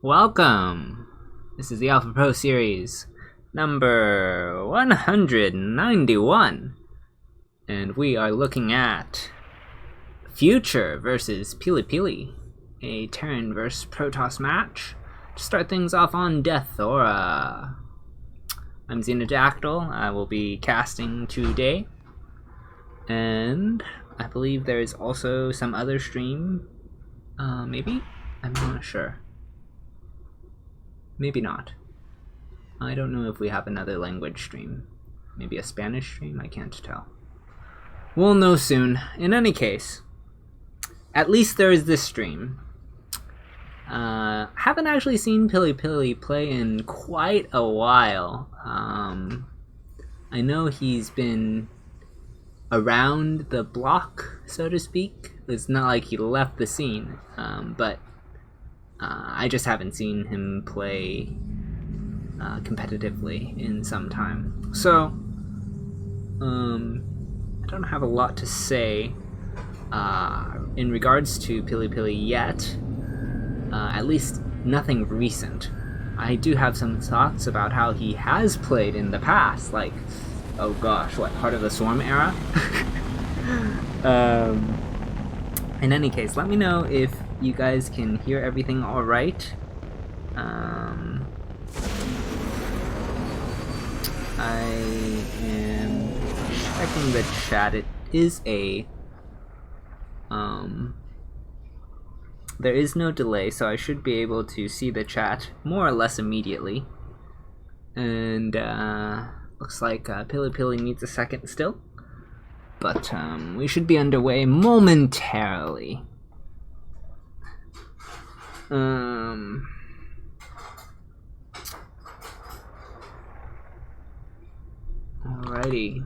Welcome! This is the Alpha Pro series, number 191. And we are looking at Future versus Pili Pili, a Terran versus Protoss match. To start things off on Deathora. I'm Xenodactyl. I will be casting today. And I believe there is also some other stream. Maybe? I'm not sure. Maybe not. I don't know if we have another language stream. Maybe a Spanish stream? I can't tell. We'll know soon. In any case, at least there is this stream. Haven't actually seen Pili Pili play in quite a while. I know he's been around the block, so to speak. It's not like he left the scene, but I just haven't seen him play competitively in some time. So, I don't have a lot to say in regards to Pili Pili yet. At least nothing recent. I do have some thoughts about how he has played in the past, like, oh gosh, what, Heart of the Swarm era? In any case, let me know if you guys can hear everything alright. I am checking the chat. It is there is no delay, so I should be able to see the chat more or less immediately. And looks like Pili Pili needs a second still. But we should be underway momentarily. Alrighty.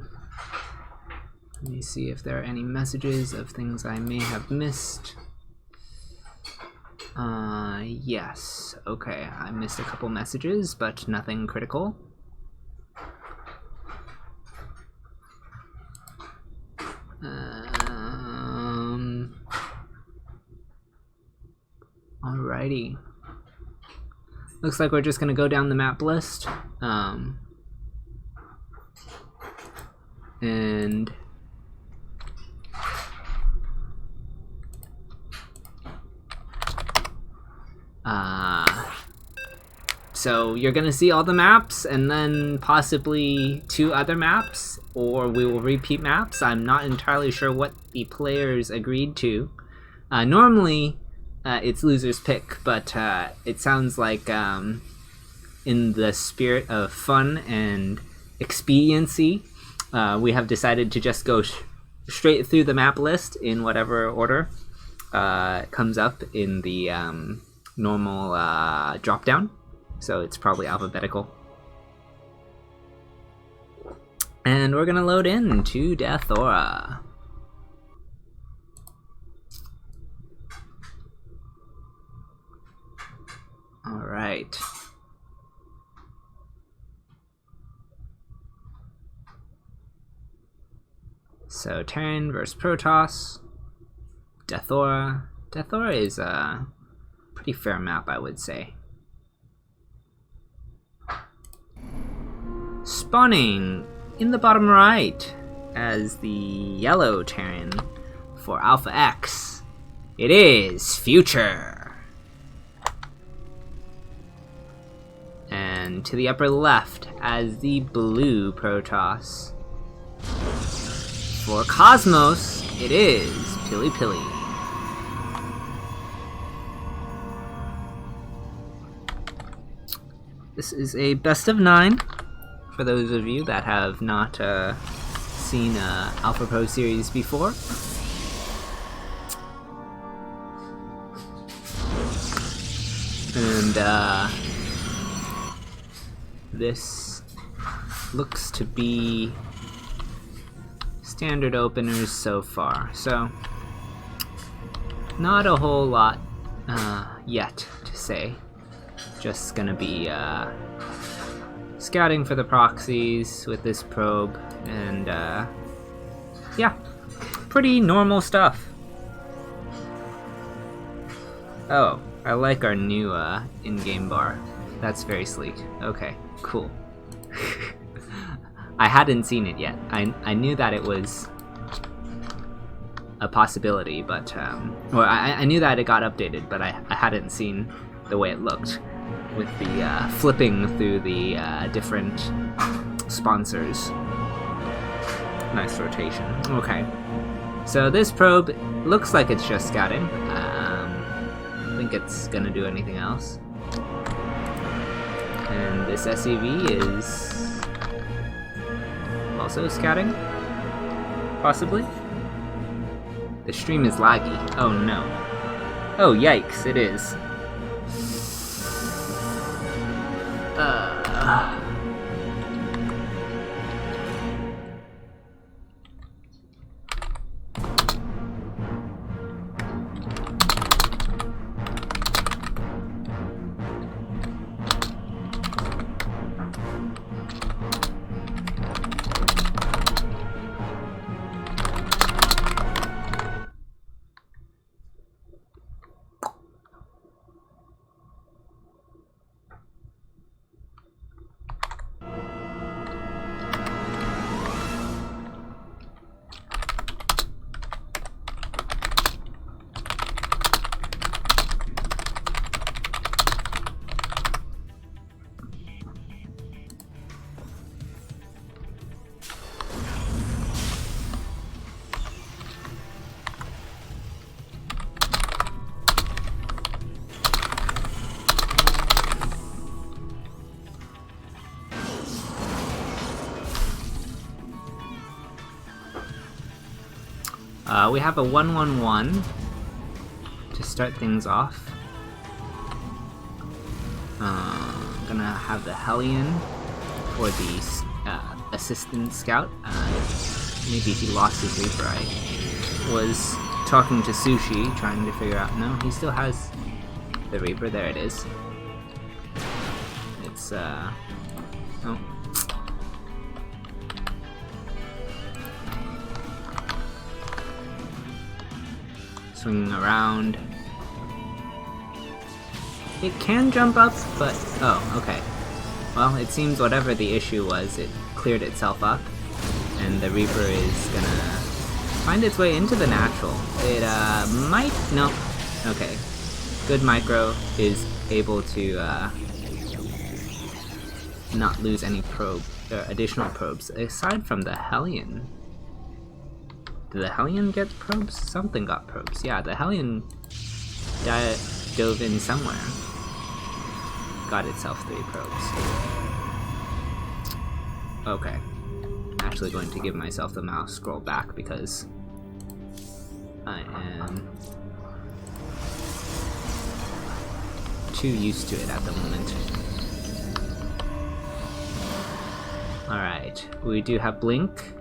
Let me see if there are any messages of things I may have missed. Yes. Okay, I missed a couple messages, but nothing critical. Alrighty. Looks like we're just gonna go down the map list. And so you're gonna see all the maps and then possibly 2 other maps, or we will repeat maps. I'm not entirely sure what the players agreed to. Normally it's loser's pick, but it sounds like in the spirit of fun and expediency, we have decided to just go straight through the map list in whatever order comes up in the normal drop-down. So it's probably alphabetical. And we're gonna load in to Deathora. Alright. So Terran versus Protoss. Deathora. Deathora is a pretty fair map, I would say. Spawning in the bottom right as the yellow Terran for Alpha X, it is Future. And to the upper left as the blue Protoss for Cosmos, it is Pili Pili. This is a best of 9. For those of you that have not seen Alpha Pro series before. And this looks to be standard openers so far. So, not a whole lot yet to say. Just gonna be scouting for the proxies with this probe, and yeah, pretty normal stuff. Oh, I like our new in-game bar. That's very sleek. Okay, cool. I hadn't seen it yet. I knew that it was a possibility, but or I knew that it got updated, but I hadn't seen the way it looked with the flipping through the different sponsors. Nice rotation. Okay, so this probe looks like it's just scouting. I think it's gonna do anything else. And this SCV is also scouting, possibly. The stream is laggy. Oh no. Oh yikes, it is. We have a 1-1-1 to start things off. Gonna have the Hellion for the assistant scout. Maybe he lost his Reaper. I was talking to Sushi, trying to figure out. No, he still has the Reaper. There it is. It's oh. Swinging around. It can jump up, but... oh, okay. Well, it seems whatever the issue was, it cleared itself up, and the Reaper is gonna find its way into the natural. It, might... no. Okay. Good Micro is able to, not lose any additional probes, aside from the Hellion. Did the Hellion get probes? Something got probes. Yeah, the Hellion dove in somewhere. Got itself 3 probes. Okay. I'm actually going to give myself the mouse scroll back because I am too used to it at the moment. Alright, we do have Blink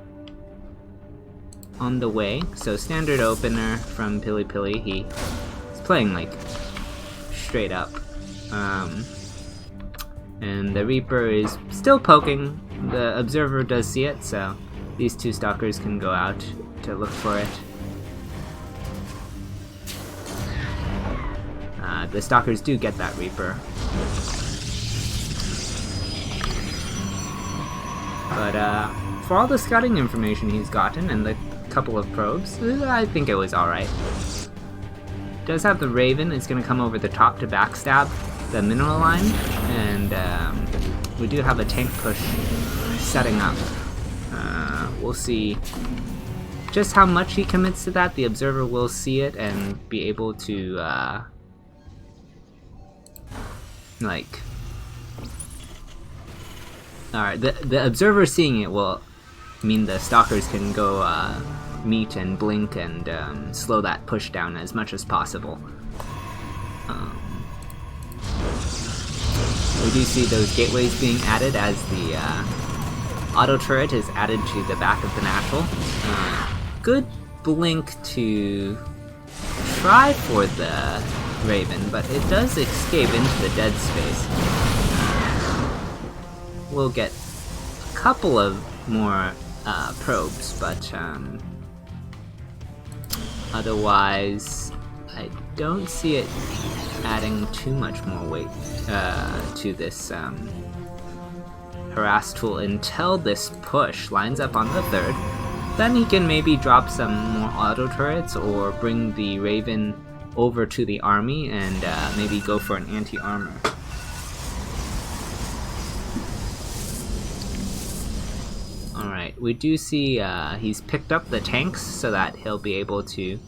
on the way, so standard opener from Pili Pili. He's playing like straight up, and the Reaper is still poking. The Observer does see it, so these 2 Stalkers can go out to look for it. The Stalkers do get that Reaper, but for all the scouting information he's gotten and the couple of probes, I think it was alright. Does have the Raven. It's going to come over the top to backstab the mineral line, and we do have a tank push setting up. We'll see just how much he commits to that. The Observer will see it and be able to like... alright, the Observer seeing it will mean the Stalkers can go meet and blink and slow that push down as much as possible. We do see those gateways being added as the auto turret is added to the back of the natural. Good blink to try for the Raven, but it does escape into the dead space. We'll get a couple of more probes, but otherwise I don't see it adding too much more weight to this harass tool until this push lines up on the 3rd. Then he can maybe drop some more auto turrets or bring the Raven over to the army and maybe go for an anti-armor. Alright, we do see he's picked up the tanks so that he'll be able to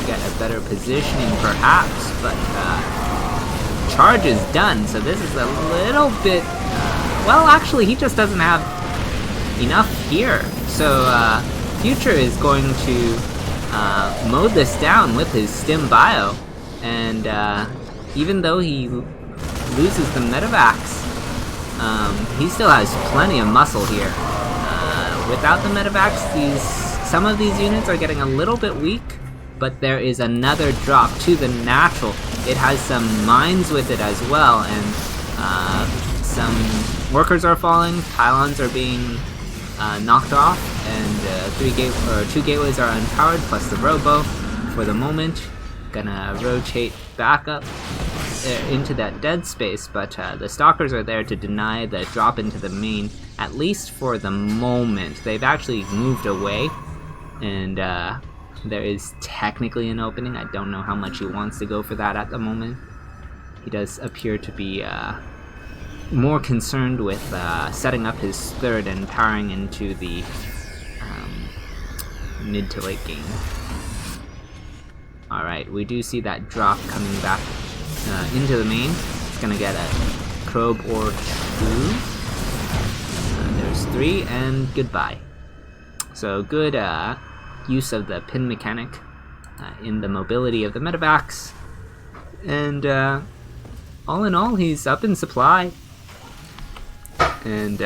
get a better positioning perhaps, but charge is done, so this is a little bit, well actually he just doesn't have enough here, so Future is going to mow this down with his Stim Bio, and even though he loses the Medivacs, he still has plenty of muscle here. Without the Medivacs, some of these units are getting a little bit weak, but there is another drop to the natural. It has some mines with it as well, and some workers are falling, pylons are being knocked off, and 2 gateways are unpowered, plus the Robo. For the moment, gonna rotate back up into that dead space, but the Stalkers are there to deny the drop into the main, at least for the moment. They've actually moved away, and there is technically an opening. I don't know how much he wants to go for that at the moment. He does appear to be more concerned with setting up his 3rd and powering into the mid to late game. Alright, we do see that drop coming back into the main. It's gonna get a probe or 2. There's 3, and goodbye. So good use of the pin mechanic in the mobility of the Medivacs. And all in all, he's up in supply. And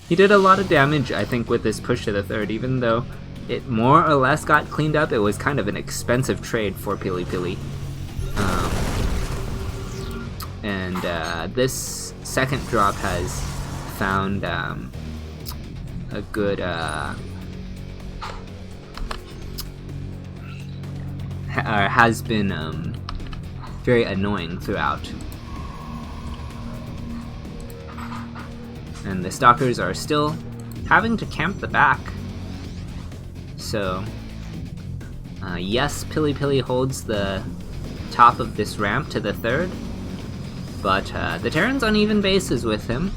he did a lot of damage, I think, with this push to the 3rd, even though it more or less got cleaned up. It was kind of an expensive trade for Pili-Pili. And this second drop has found a good has been very annoying throughout. And the Stalkers are still having to camp the back. So yes, Pili-Pili holds the top of this ramp to the 3rd, but the Terran's on even bases with him.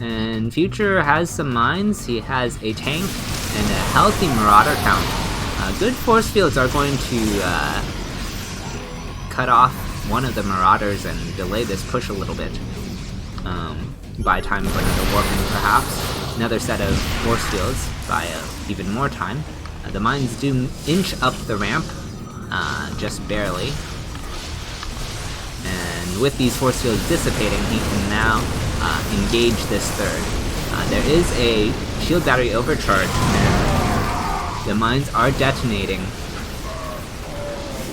And Future has some mines, he has a tank, and a healthy Marauder count. Good force fields are going to cut off one of the Marauders and delay this push a little bit. Buy time for another warping perhaps. Another set of force fields buy even more time. The mines do inch up the ramp, just barely. And with these force fields dissipating, he can now engage this 3rd. There is a shield battery overcharge, and the mines are detonating.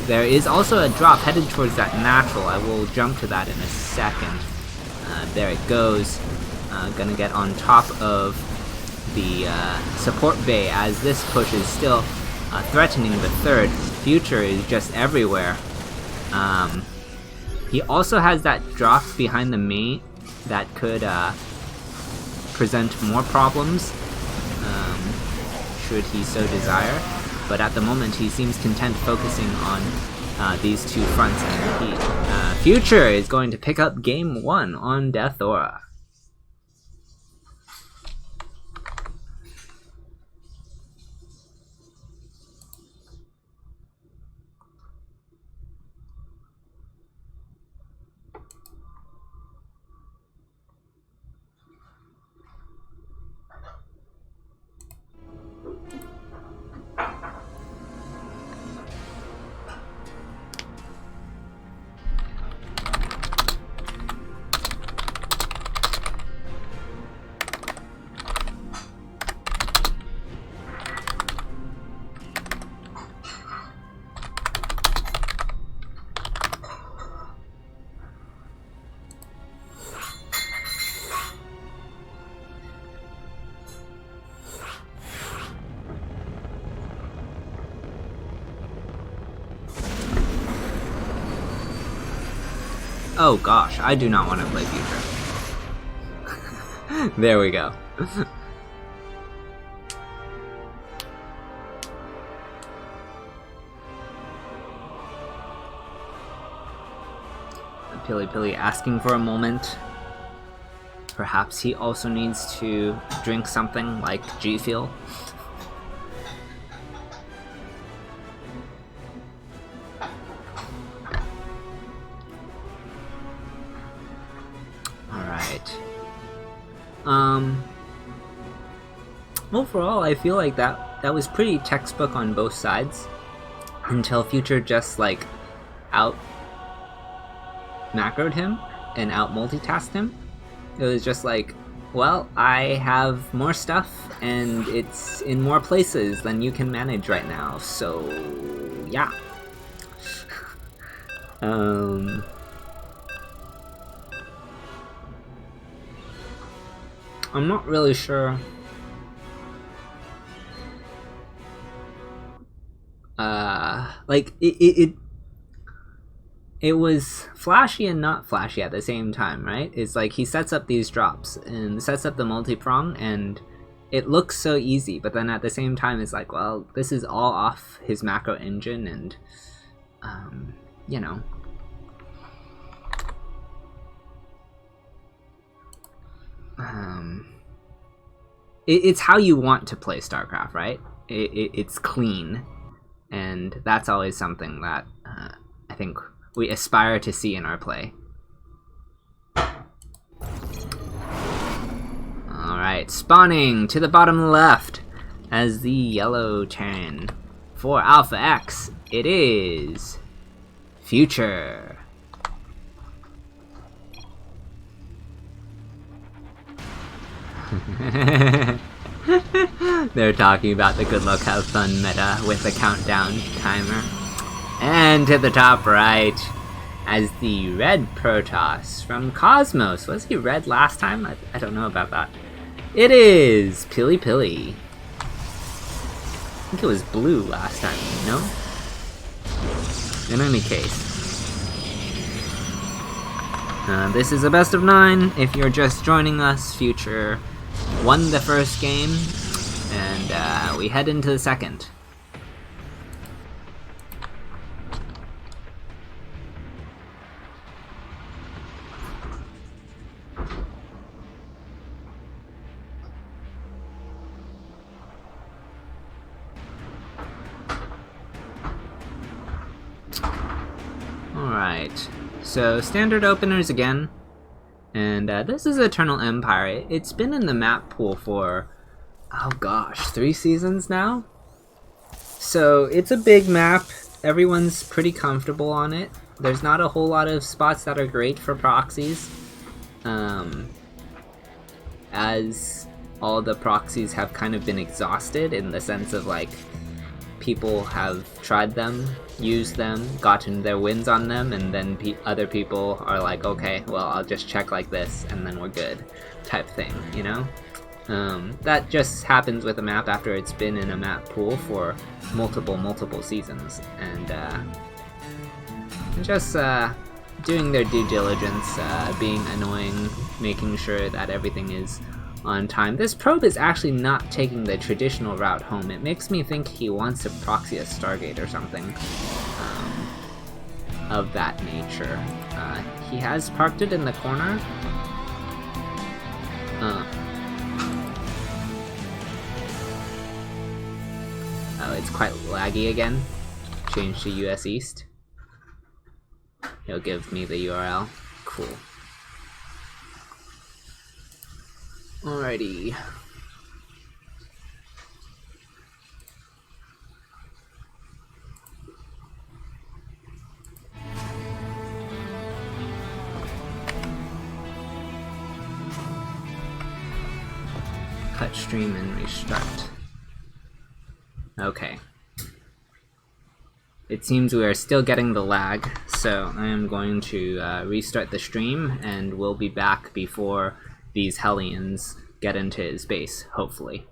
There is also a drop headed towards that natural. I will jump to that in a second. There it goes. Gonna get on top of the support bay as this push is still threatening the 3rd. Future is just everywhere. He also has that drop behind the main that could present more problems, should he so desire. But at the moment, he seems content focusing on these 2 fronts and repeat. Future is going to pick up game 1 on Death Aura. Oh gosh, I do not want to play Future. There we go. Pili asking for a moment. Perhaps he also needs to drink something like G Fuel. Alright. Overall, I feel like that was pretty textbook on both sides. Until Future just, like, out macroed him and out multitasked him. It was just like, well, I have more stuff and it's in more places than you can manage right now, so yeah. I'm not really sure. Like it was flashy and not flashy at the same time, right? It's like he sets up these drops and sets up the multi-prong and it looks so easy, but then at the same time it's like, well, this is all off his macro engine and, you know. It's how you want to play StarCraft, right? It's clean, and that's always something that I think we aspire to see in our play. Alright, spawning to the bottom left as the yellow Terran. For Alpha X, it is Future. They're talking about the good luck have fun meta with the countdown timer. And to the top right, as the red Protoss from Cosmos. Was he red last time? I don't know about that. It is Pili. I think it was blue last time, no? In any case. This is a best of 9. If you're just joining us, Future won the first game, and we head into the second. Alright, so standard openers again, and this is Eternal Empire. It's been in the map pool for, oh gosh, 3 seasons now? So it's a big map, everyone's pretty comfortable on it. There's not a whole lot of spots that are great for proxies, as all the proxies have kind of been exhausted in the sense of like, people have tried them, used them, gotten their wins on them, and then other people are like, okay, well, I'll just check like this, and then we're good, type thing, you know? That just happens with a map after it's been in a map pool for multiple seasons, and just doing their due diligence, being annoying, making sure that everything is on time. This probe is actually not taking the traditional route home. It makes me think he wants to proxy a Stargate or something of that nature. He has parked it in the corner. Oh, it's quite laggy again. Change to US East. He'll give me the URL. Cool. Alrighty. Cut stream and restart. Okay. It seems we are still getting the lag, so I am going to restart the stream, and we'll be back before these Hellions get into his base, hopefully.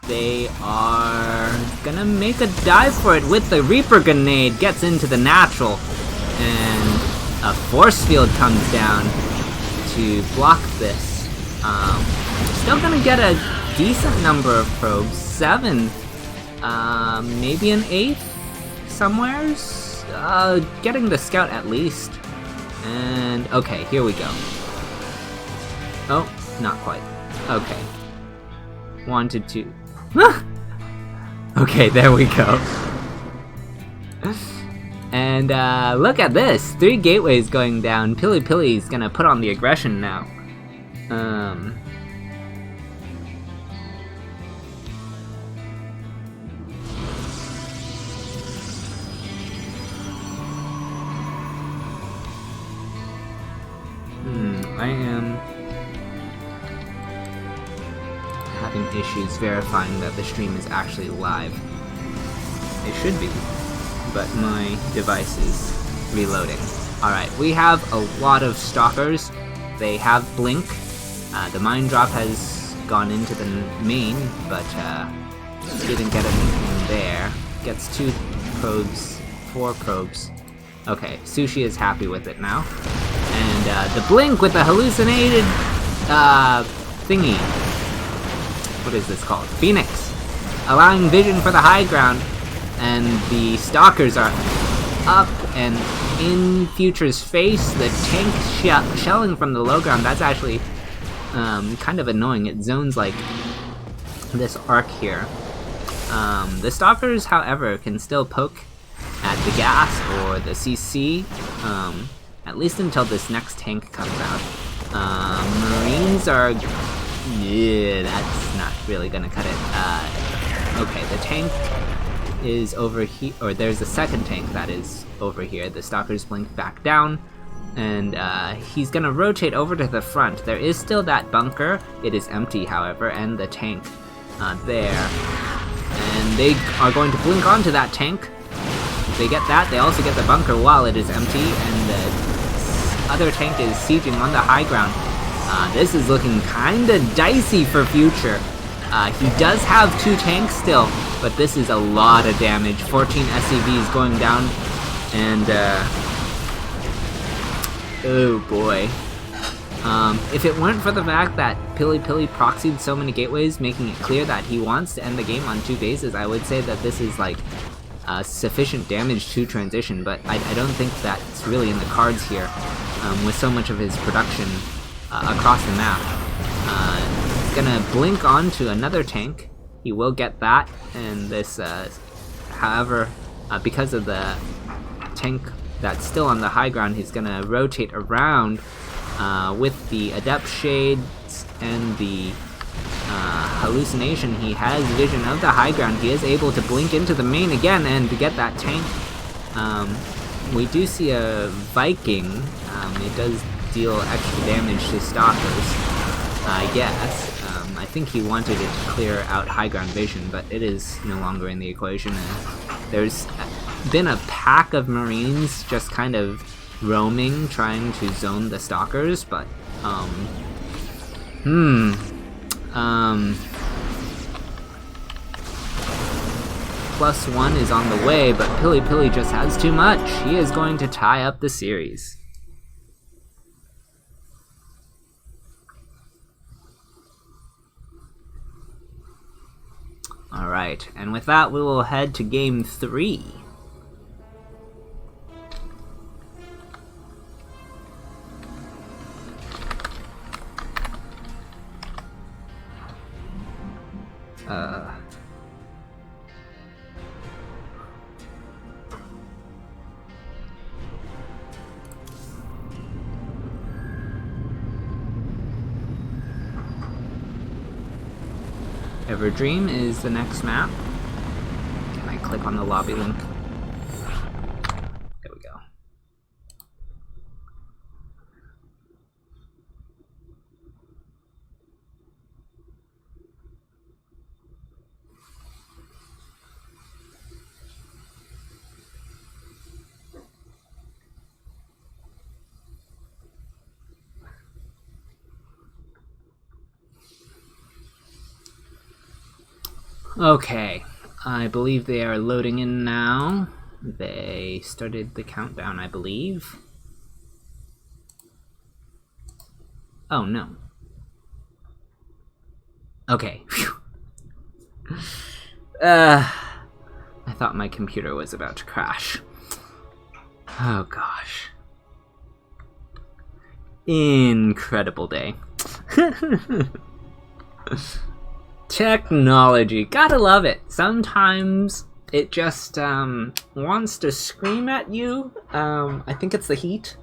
They are gonna make a dive for it with the Reaper Grenade. Gets into the natural. And a force field comes down to block this. Still gonna get a decent number of probes. 7. Maybe an 8 somewheres? Getting the scout at least. And okay, here we go. Oh, not quite. Okay. Wanted to. Okay, there we go. And look at this! 3 gateways going down. Pili-Pili's gonna put on the aggression now. I am having issues verifying that the stream is actually live. It should be, but my device is reloading. Alright, we have a lot of stalkers. They have blink. The mine drop has gone into the main, but didn't get anything there. Gets 2 probes, 4 probes. Okay, Sushi is happy with it now. And the blink with the hallucinated thingy. What is this called? Phoenix. Allowing vision for the high ground. And the stalkers are up and in Future's face. The tank shelling from the low ground. That's actually kind of annoying. It zones like this arc here. The stalkers, however, can still poke at the gas or the CC. At least until this next tank comes out. Marines are... yeah, that's not really gonna cut it. Okay, the tank is over here, or there's a second tank that is over here. The stalkers blink back down, and he's gonna rotate over to the front. There is still that bunker. It is empty, however, and the tank there. And they are going to blink onto that tank. They get that. They also get the bunker while it is empty, and the other tank is sieging on the high ground. This is looking kinda dicey for Future. He does have 2 tanks still, but this is a lot of damage. 14 SCVs going down, and oh boy. If it weren't for the fact that Pili-Pili proxied so many gateways, making it clear that he wants to end the game on 2 bases, I would say that this is like sufficient damage to transition, but I don't think that's really in the cards here, with so much of his production across the map. He's gonna blink onto another tank. He will get that, and this, however, because of the tank that's still on the high ground, he's gonna rotate around with the Adept Shades and the hallucination. He has vision of the high ground. He is able to blink into the main again and to get that tank. We do see a Viking. It does deal extra damage to stalkers, I guess. I think he wanted it to clear out high ground vision, but it is no longer in the equation. And there's been a pack of Marines just kind of roaming, trying to zone the stalkers, but +1 is on the way, but Pili-Pili just has too much. He is going to tie up the series. Alright, and with that we will head to game 3. Everdream is the next map. Can I click on the lobby link? There we go. Okay, I believe they are loading in now. They started the countdown, I believe. Oh no. Okay. I thought my computer was about to crash. Oh gosh. Incredible day. Technology, gotta love it. Sometimes it just wants to scream at you. I think it's the heat.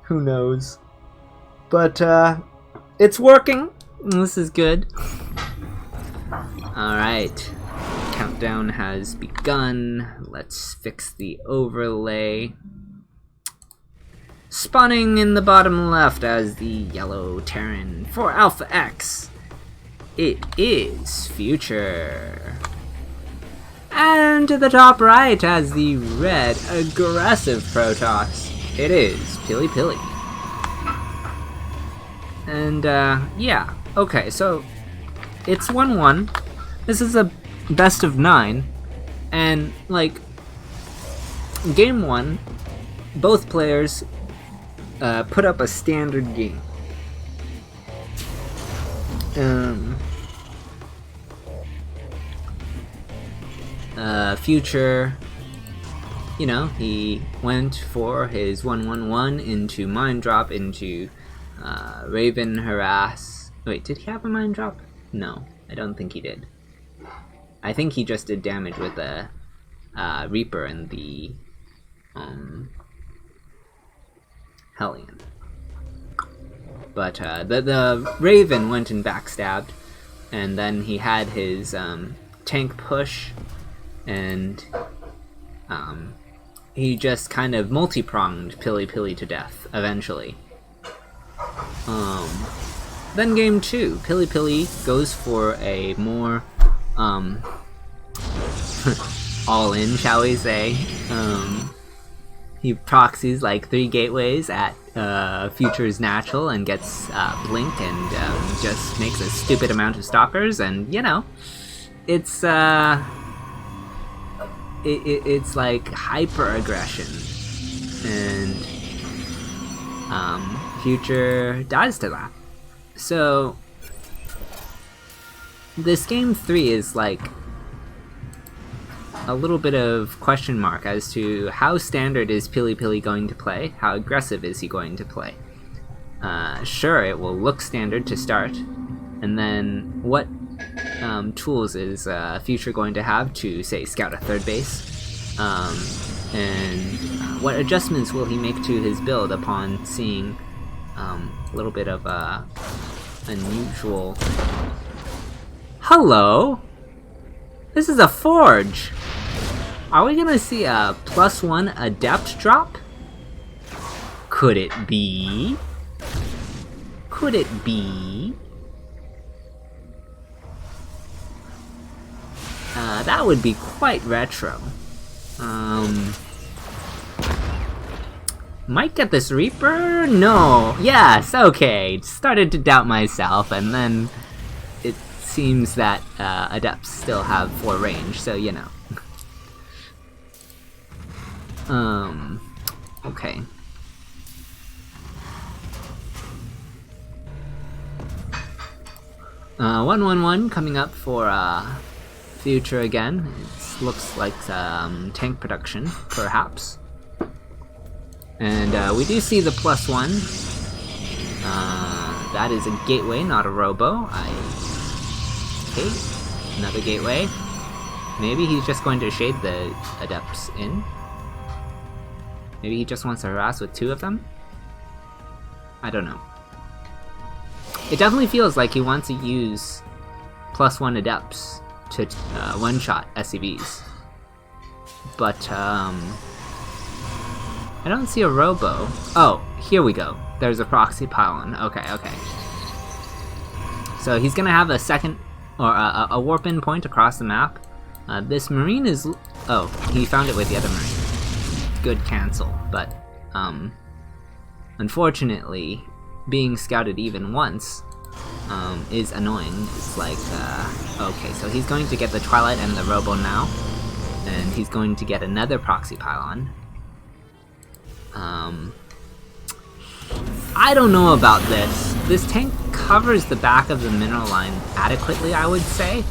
Who knows? But it's working. This is good. Alright. Countdown has begun. Let's fix the overlay. Spawning in the bottom left as the yellow Terran for Alpha X. It is Future. And to the top right as the red aggressive Protoss. It is Pili Pili. And yeah, okay, so it's 1-1. This is a best of 9, and like game 1, both players put up a standard game. Future, you know, he went for his 1-1-1 into Mind Drop into Raven Harass. Wait, did he have a Mind Drop? No, I don't think he did. I think he just did damage with the Reaper and the Hellion. But the Raven went and backstabbed, and then he had his tank push, and he just kind of multi-pronged Pili Pili to death eventually. Then game 2, Pili Pili goes for a more all-in, shall we say. He proxies like 3 gateways at Future's natural and gets Blink and just makes a stupid amount of stalkers, and you know, it's it's like hyper aggression, and Future dies to that. So this game 3 is like a little bit of question mark as to how standard is Pili Pili going to play, how aggressive is he going to play. Sure, it will look standard to start, and then what tools is Future going to have to, say, scout a third base, and what adjustments will he make to his build upon seeing a little bit of unusual... Hello? This is a Forge! Are we gonna see a +1 Adept drop? Could it be? Could it be? That would be quite retro. Might get this Reaper? No. Yes, okay. Started to doubt myself, and then it seems that Adepts still have 4 range, so you know. Okay. Uh, 1-1-1 coming up for Future again. It looks like tank production, perhaps. And we do see the +1. That is a gateway, not a robo. Okay, another gateway. Maybe he's just going to shade the Adepts in. Maybe he just wants to harass with 2 of them? I don't know. It definitely feels like he wants to use +1 Adepts to one-shot SCVs. But, I don't see a robo. Oh, here we go. There's a proxy pylon. Okay, okay. So he's gonna have a second, or a warp-in point across the map. This Marine is... Oh, he found it with the other Marine. Good cancel, but, unfortunately, being scouted even once is annoying. It's like, okay, so he's going to get the Twilight and the Robo now, and he's going to get another Proxy Pylon. I don't know about this. This tank covers the back of the mineral line adequately, I would say.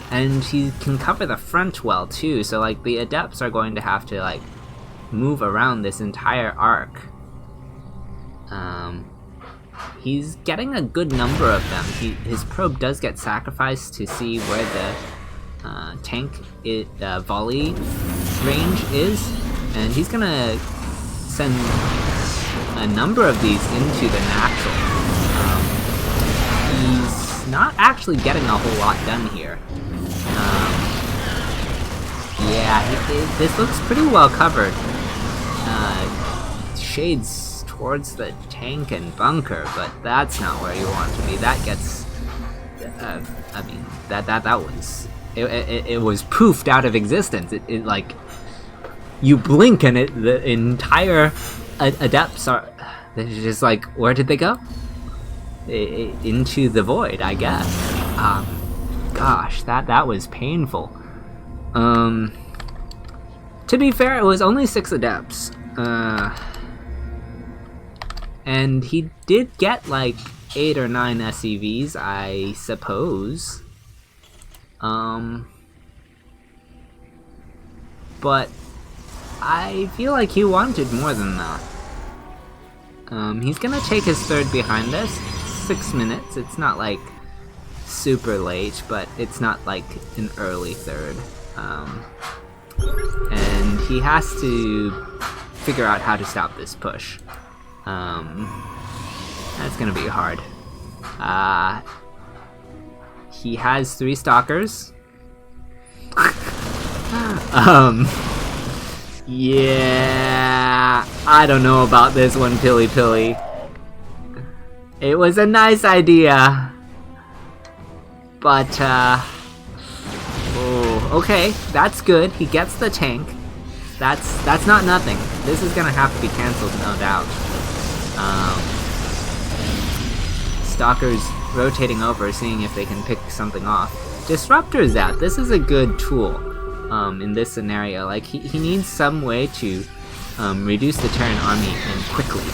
And he can cover the front well too, so like the Adepts are going to have to like move around this entire arc. He's getting a good number of them. His probe does get sacrificed to see where the tank volley range is, and he's gonna send a number of these into the natural. He's not actually getting a whole lot done here. Yeah, this looks pretty well covered. Shades towards the tank and bunker, but that's not where you want to be. That gets, I mean, that was, it was poofed out of existence. It like, you blink and the entire Adepts are, they're just like, where did they go? Into the void, I guess. Gosh, that was painful. To be fair, it was only 6 Adepts. And he did get like 8 or 9 SCVs, I suppose. But I feel like he wanted more than that. He's gonna take his third behind this. 6 minutes. It's not like super late, but it's not like an early third. And he has to figure out how to stop this push. That's gonna be hard. He has 3 Stalkers. Yeah, I don't know about this one, Pilly Pilly. It was a nice idea, but oh, okay, that's good. He gets the tank. That's not nothing. This is gonna have to be cancelled, no doubt. Stalkers rotating over, seeing if they can pick something off. Disruptor's out. This is a good tool. In this scenario, like he needs some way to reduce the Terran army and quickly.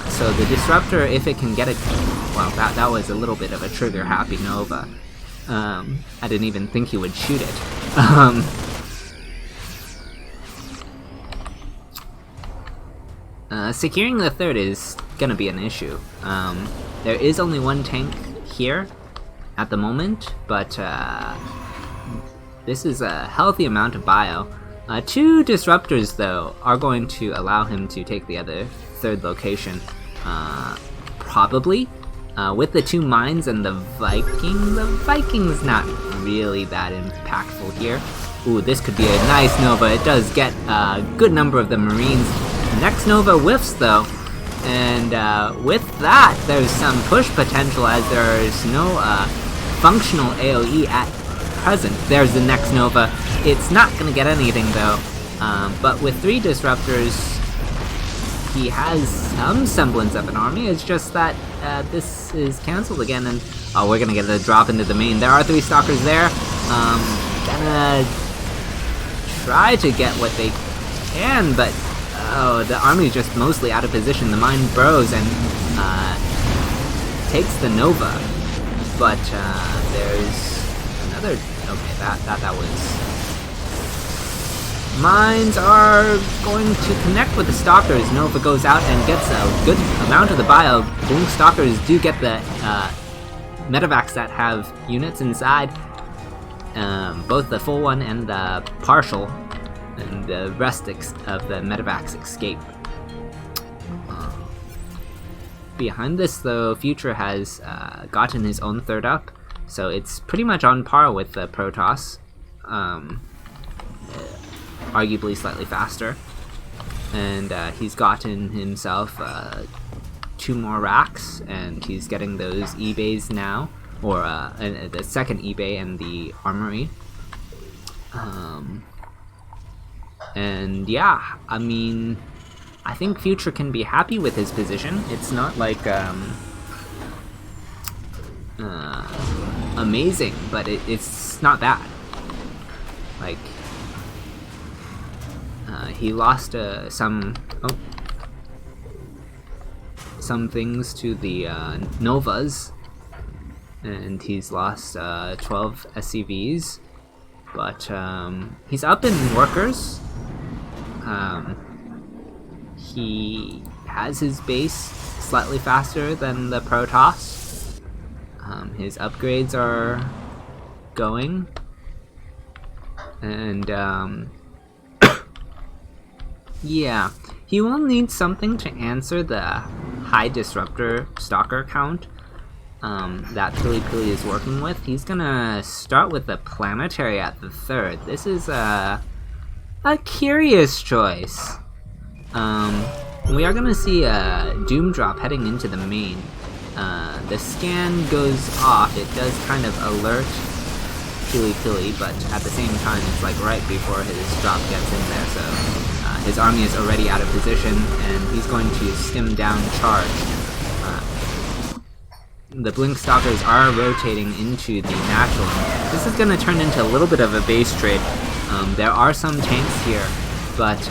So the Disruptor, if it can get it, well, that was a little bit of a trigger happy Nova. I didn't even think he would shoot it. Securing the third is gonna be an issue. There is only 1 tank here at the moment, but this is a healthy amount of bio. 2 Disruptors, though, are going to allow him to take the other third location. Probably. With the 2 mines and the Viking's not really that impactful here. Ooh, this could be a nice Nova. It does get a good number of the Marines. The next Nova whiffs, though. And with that, there's some push potential as there's no functional AoE at present. There's the next Nova. It's not going to get anything though, but with 3 Disruptors, he has some semblance of an army. It's just that this is cancelled again, and oh, we're going to get a drop into the main. There are 3 Stalkers there. Gonna try to get what they can, but oh, the army is just mostly out of position. The mine burrows and takes the Nova, but there's another. Okay, that was. Mines are going to connect with the Stalkers. Nova goes out and gets a good amount of the bio. Boom, Stalkers do get the medevacs that have units inside, both the full one and the partial, and the rest of the medevacs escape. Behind this, though, Future has gotten his own third up, so it's pretty much on par with the Protoss. Arguably slightly faster, and he's gotten himself 2 more racks, and he's getting those eBays now, or the second eBay and the armory. And yeah, I mean, I think Future can be happy with his position. It's not like amazing, but it's not bad. Like, he lost some things to the Novas, and he's lost 12 SCVs, but he's up in workers. He has his base slightly faster than the Protoss. His upgrades are going, and yeah, he will need something to answer the high disruptor stalker count that Pili Pili is working with. He's gonna start with the planetary at the 3rd. This is a curious choice. We are gonna see a Doom Drop heading into the main. The scan goes off. It does kind of alert Pili Pili, but at the same time, it's like right before his drop gets in there, so his army is already out of position, and he's going to skim down charge. The Blink Stalkers are rotating into the natural. This is going to turn into a little bit of a base trade. There are some tanks here, but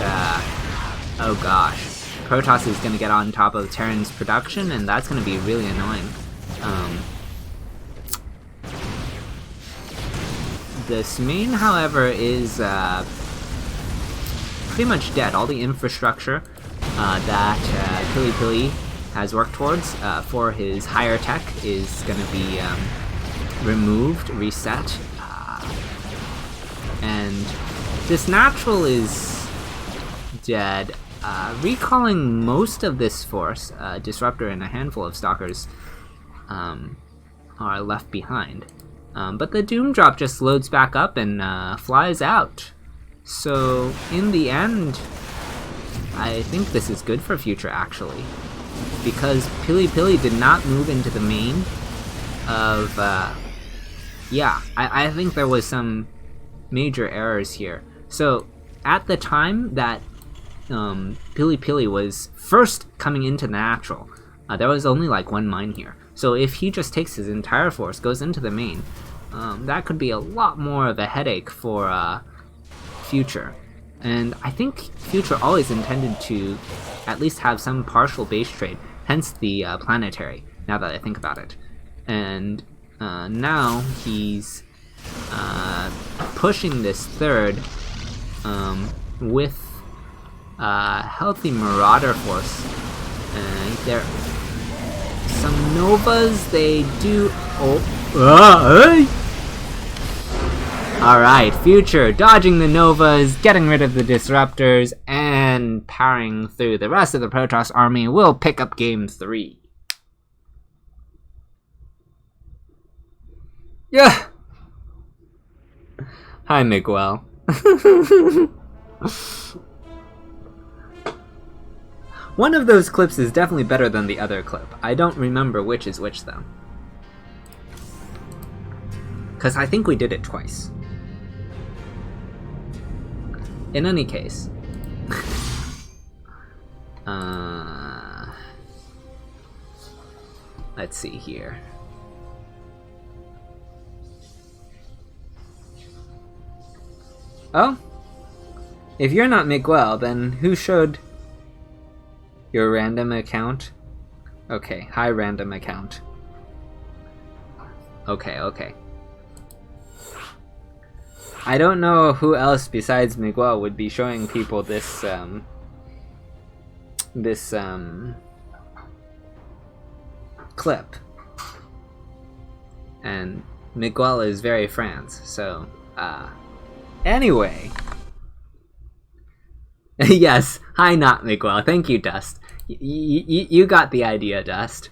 oh gosh. Protoss is going to get on top of Terran's production, and that's going to be really annoying. This main, however, is pretty much dead. All the infrastructure that Pili Pili has worked towards for his higher tech is going to be removed, reset, and this natural is dead. Recalling most of this force, Disruptor and a handful of Stalkers are left behind. But the Doom Drop just loads back up and flies out. So, in the end, I think this is good for Future, actually. Because Pili Pili did not move into the main of... yeah, I think there was some major errors here. So, at the time that Pili Pili was first coming into the natural, there was only like one mine here. So if he just takes his entire force, goes into the main, that could be a lot more of a headache for Future. And I think Future always intended to at least have some partial base trade, hence the planetary, now that I think about it. And now he's pushing this 3rd with healthy Marauder force. There some Novas, they do... Alright, Future dodging the Novas, getting rid of the Disruptors, and powering through. The rest of the Protoss army will pick up game 3. Yeah! Hi, Miguel. One of those clips is definitely better than the other clip. I don't remember which is which, though. Because I think we did it twice. In any case. Let's see here. Oh? If you're not Miguel, then who showed your random account? Okay, hi random account. Okay. I don't know who else besides Miguel would be showing people this, clip. And Miguel is very France, so, anyway. Yes, hi not Miguel, thank you Dust. You got the idea, Dust.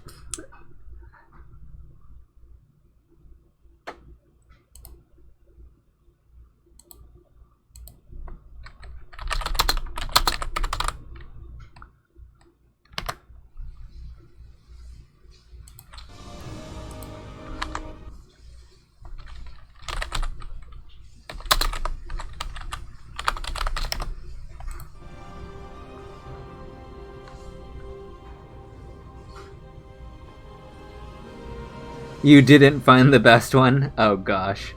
You didn't find the best one? Oh gosh.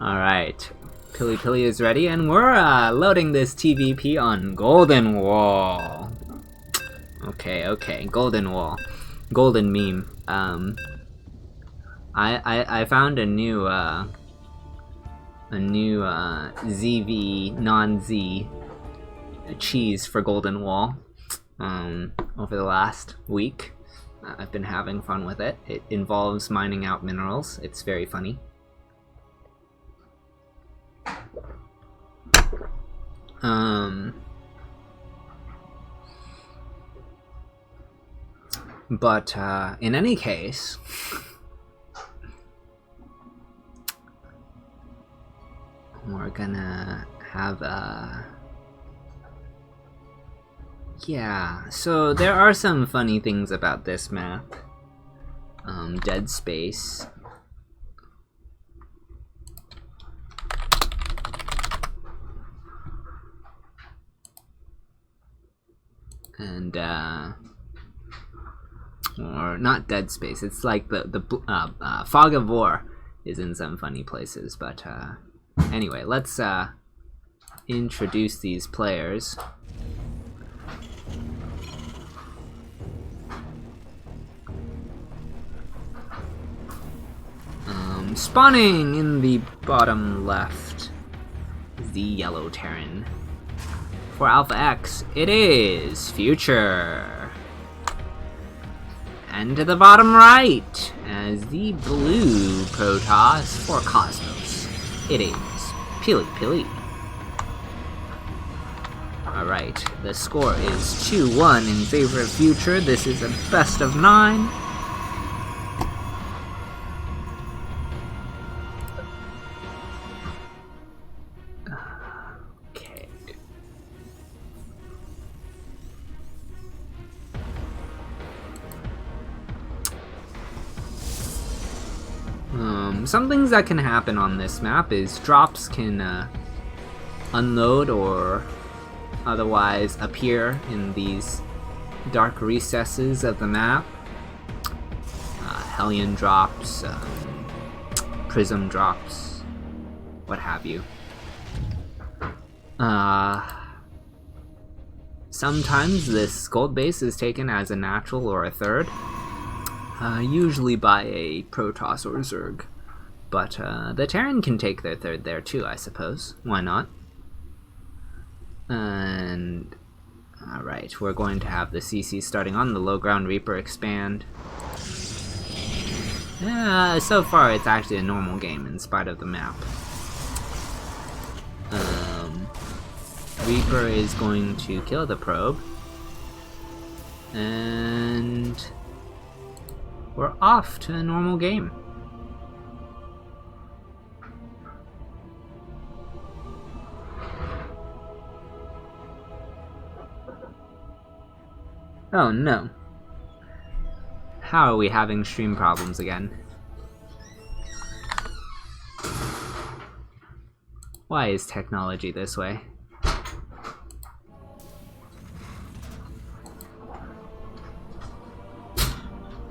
Alright. Pilly Pilly is ready, and we're loading this TVP on Golden Wall. Okay, Golden Wall. Golden meme. I found a new ZV non-Z cheese for Golden Wall over the last week. I've been having fun with it. It involves mining out minerals. It's very funny. But in any case, we're gonna have a... Yeah, so there are some funny things about this map. Dead space. And, or not Dead Space, it's like the Fog of War is in some funny places, but, anyway, let's, introduce these players. Spawning in the bottom left is the yellow Terran. For Alpha X, it is Future. And to the bottom right, as the blue Protoss for Cosmos, it is Pilly Pilly. Alright, the score is 2-1 in favor of Future. This is a best of 9. Some things that can happen on this map is drops can unload or otherwise appear in these dark recesses of the map. Hellion drops, prism drops, what have you. Sometimes this gold base is taken as a natural or a third, usually by a Protoss or Zerg. But the Terran can take their third there too, I suppose. Why not? And alright, we're going to have the CC starting on the low ground Reaper expand. So far it's actually a normal game in spite of the map. Reaper is going to kill the probe. And we're off to a normal game. Oh no. How are we having stream problems again? Why is technology this way?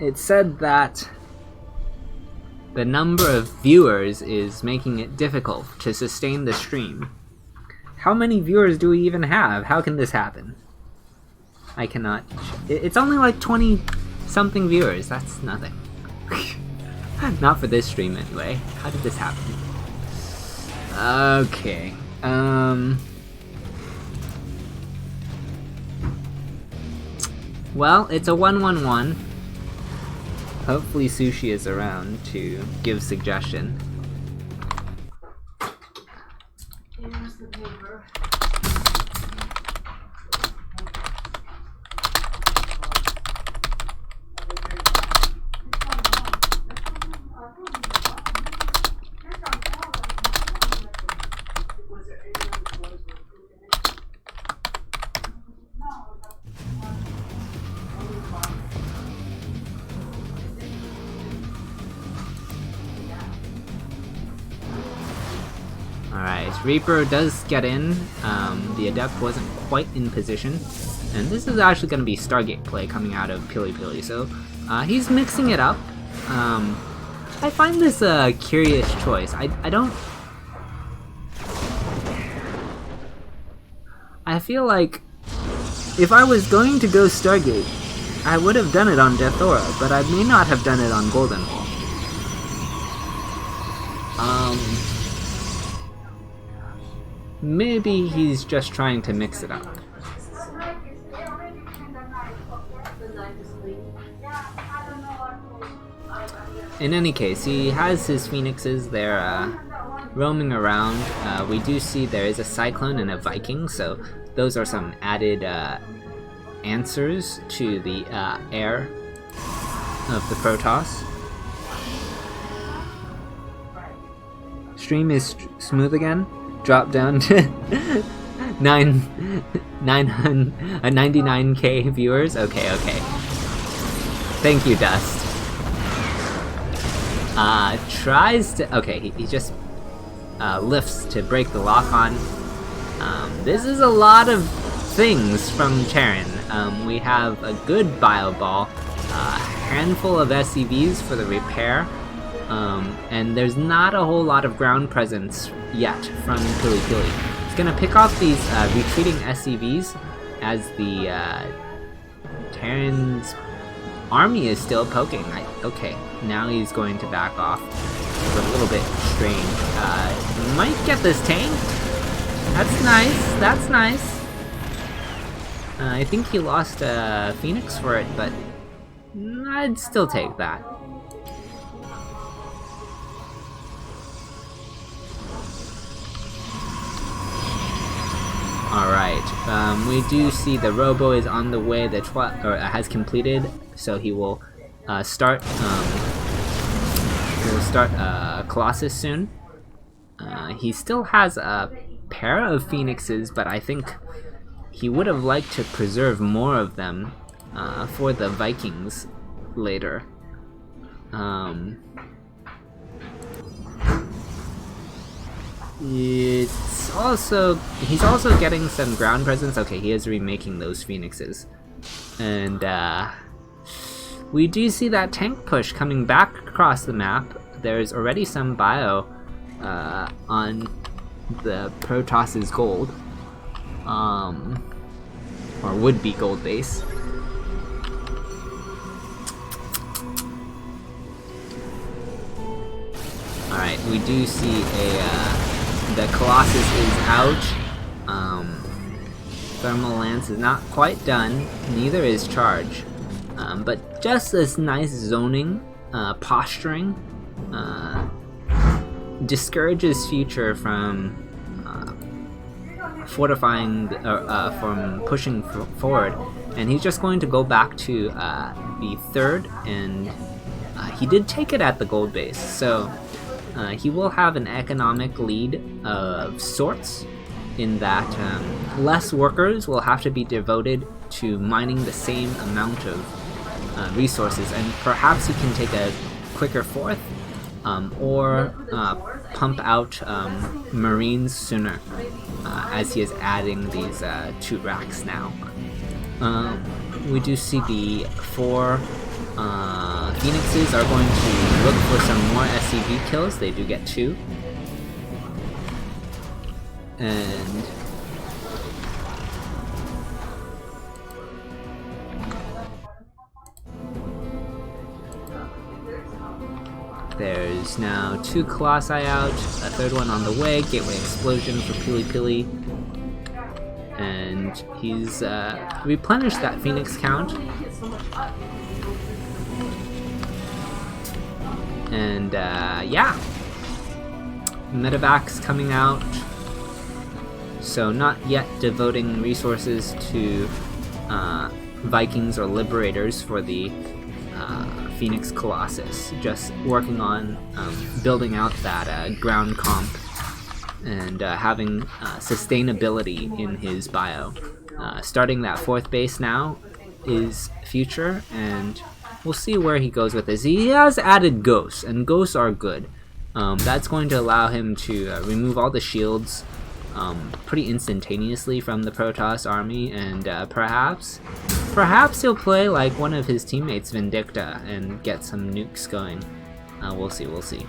It said that the number of viewers is making it difficult to sustain the stream. How many viewers do we even have? How can this happen? I cannot... It's only like 20-something viewers. That's nothing. Not for this stream, anyway. How did this happen? Okay. Well, it's a 1-1-1. Hopefully Sushi is around to give suggestion. Here's the paper. Reaper does get in. The Adept wasn't quite in position. And this is actually going to be Stargate play coming out of Pili, so he's mixing it up. I find this a curious choice. I feel like if I was going to go Stargate, I would have done it on Deathora, but I may not have done it on Goldenhole. Maybe he's just trying to mix it up. In any case, he has his Phoenixes. They're roaming around. We do see there is a Cyclone and a Viking, so those are some added answers to the air of the Protoss. Stream is smooth again. Drop down to 99k viewers. Okay. Thank you, Dust. Tries to... Okay, he just lifts to break the lock on. This is a lot of things from Terran. We have a good Bio Ball, a handful of SCVs for the repair, and there's not a whole lot of ground presence yet from Pili. He's gonna pick off these retreating SCVs as the Terran's army is still poking. Okay, now he's going to back off. It's a little bit strange. Might get this tank. That's nice. I think he lost a Phoenix for it, but I'd still take that. Alright, we do see the Robo is on the way, has completed, so he will start Colossus soon. He still has a pair of Phoenixes, but I think he would have liked to preserve more of them for the Vikings later. He's also getting some ground presence. Okay, he is remaking those Phoenixes. And we do see that tank push coming back across the map. There's already some bio on the Protoss's gold. Or would-be gold base. Alright, we do see the Colossus is out. Thermal Lance is not quite done, neither is Charge. But just this nice zoning, posturing, discourages Future from fortifying, from pushing forward, and he's just going to go back to the third, and he did take it at the gold base, so he will have an economic lead of sorts, in that less workers will have to be devoted to mining the same amount of resources, and perhaps he can take a quicker fourth, or pump out Marines sooner, as he is adding these 2 racks now. We do see the 4 Phoenixes are going to look for some more SCV kills. They do get 2. And there's now 2 Colossi out, a third one on the way, Gateway Explosion for Pili, and he's replenished that Phoenix count. And yeah, Medevacs coming out, so not yet devoting resources to Vikings or Liberators for the Phoenix Colossus, just working on building out that ground comp and having sustainability in his bio. Starting that 4th base now is Future, and we'll see where he goes with this. He has added ghosts, and ghosts are good. That's going to allow him to remove all the shields pretty instantaneously from the Protoss army, and perhaps he'll play like one of his teammates, Vindicta, and get some nukes going. We'll see, we'll see.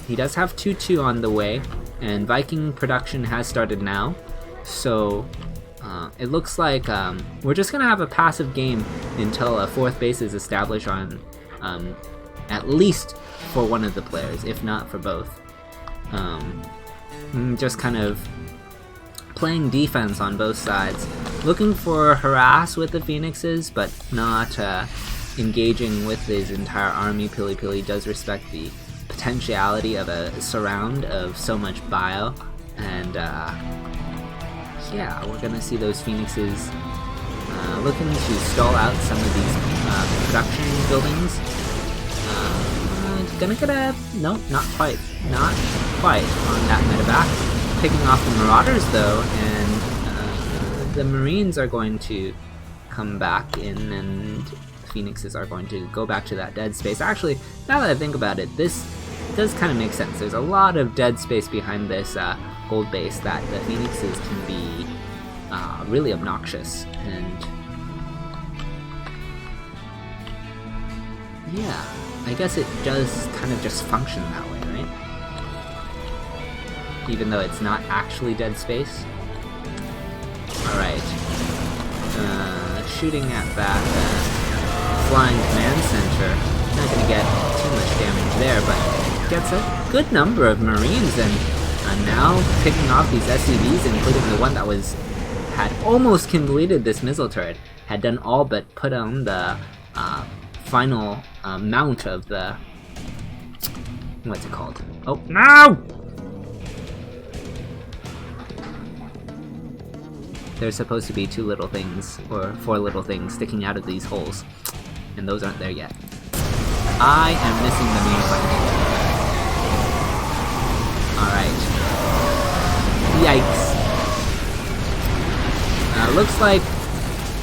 He does have 2-2 on the way, and Viking production has started now, so it looks like we're just gonna have a passive game until a 4th base is established on at least for one of the players, if not for both. Just kind of playing defense on both sides, looking for harass with the Phoenixes, but not engaging with his entire army. Pili Pili does respect the potentiality of a surround of so much bio, and yeah, we're gonna see those Phoenixes looking to stall out some of these production buildings. Gonna get a... no, not quite on that medevac. Picking off the Marauders though, and the Marines are going to come back in, and Phoenixes are going to go back to that dead space. Actually, now that I think about it, this does kind of make sense. There's a lot of dead space behind this gold base that the Phoenixes can be really obnoxious, and yeah, I guess it does kind of just function that way, right? Even though it's not actually dead space. Alright. Shooting at that flying command center. Not gonna get too much damage there, but gets a good number of Marines, and now picking off these SCVs, including the one that had almost completed this missile turret, had done all but put on the final mount of the... what's it called? Oh, no! There's supposed to be 2 little things, or 4 little things sticking out of these holes, and those aren't there yet. I am missing the main fight. Alright. Yikes. Looks like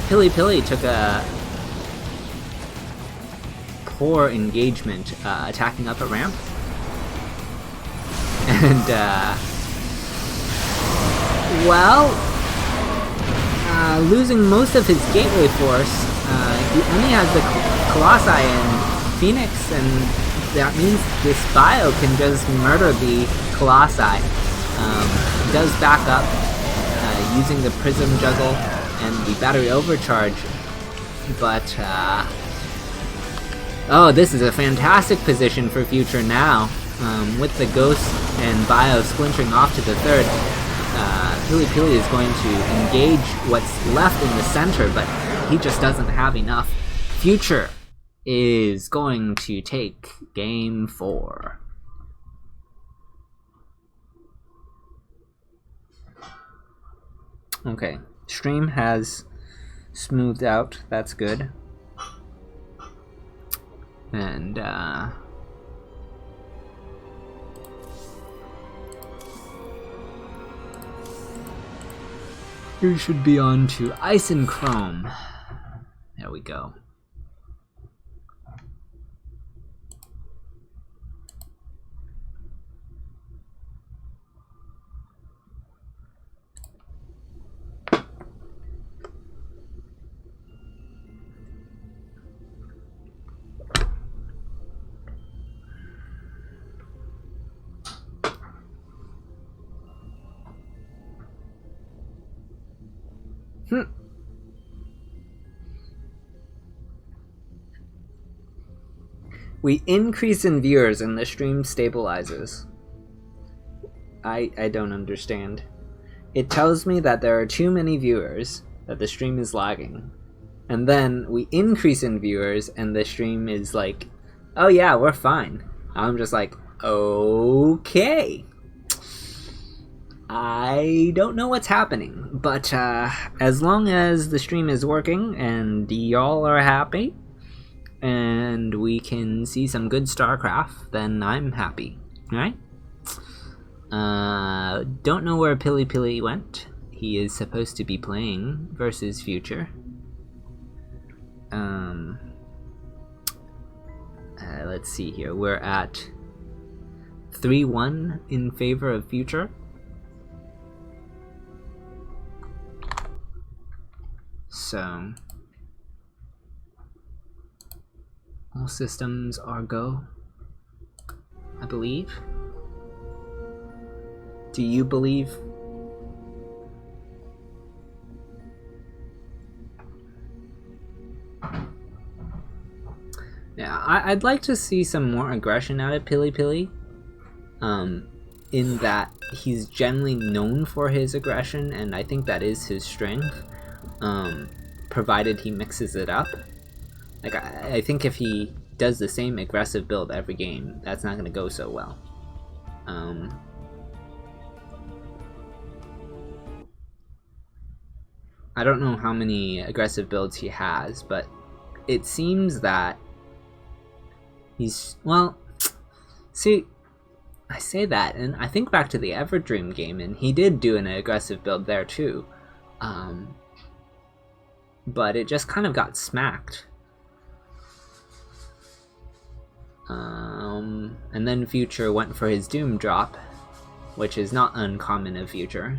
Pili Pili took a poor engagement attacking up a ramp. And, well, losing most of his gateway force, he only has the Colossi and Phoenix, and that means this bio can just murder the Colossi. He does back up using the Prism Juggle and the Battery Overcharge, but oh, this is a fantastic position for Future now. With the Ghost and Bio splintering off to the 3rd, Pili Pili is going to engage what's left in the center, but he just doesn't have enough. Future is going to take game 4. Okay, stream has smoothed out, that's good. And we should be on to Ice and Chrome. There we go. We increase in viewers and the stream stabilizes. I don't understand. It tells me that there are too many viewers, that the stream is lagging. And then we increase in viewers and the stream is like, oh yeah, we're fine. I'm just like, okay. I don't know what's happening, but as long as the stream is working and y'all are happy and we can see some good StarCraft, then I'm happy, right? Don't know where Pili Pili went. He is supposed to be playing versus Future. Let's see here. We're at 3-1 in favor of Future. So all systems are go, I believe. Do you believe? Yeah, I'd like to see some more aggression out of Pili Pili. In that he's generally known for his aggression, and I think that is his strength. Provided he mixes it up. Like, I think if he does the same aggressive build every game, that's not going to go so well. I don't know how many aggressive builds he has, but it seems that he's, well, see, I say that, and I think back to the Everdream game, and he did do an aggressive build there too. But it just kind of got smacked. And then Future went for his Doom drop, which is not uncommon of Future.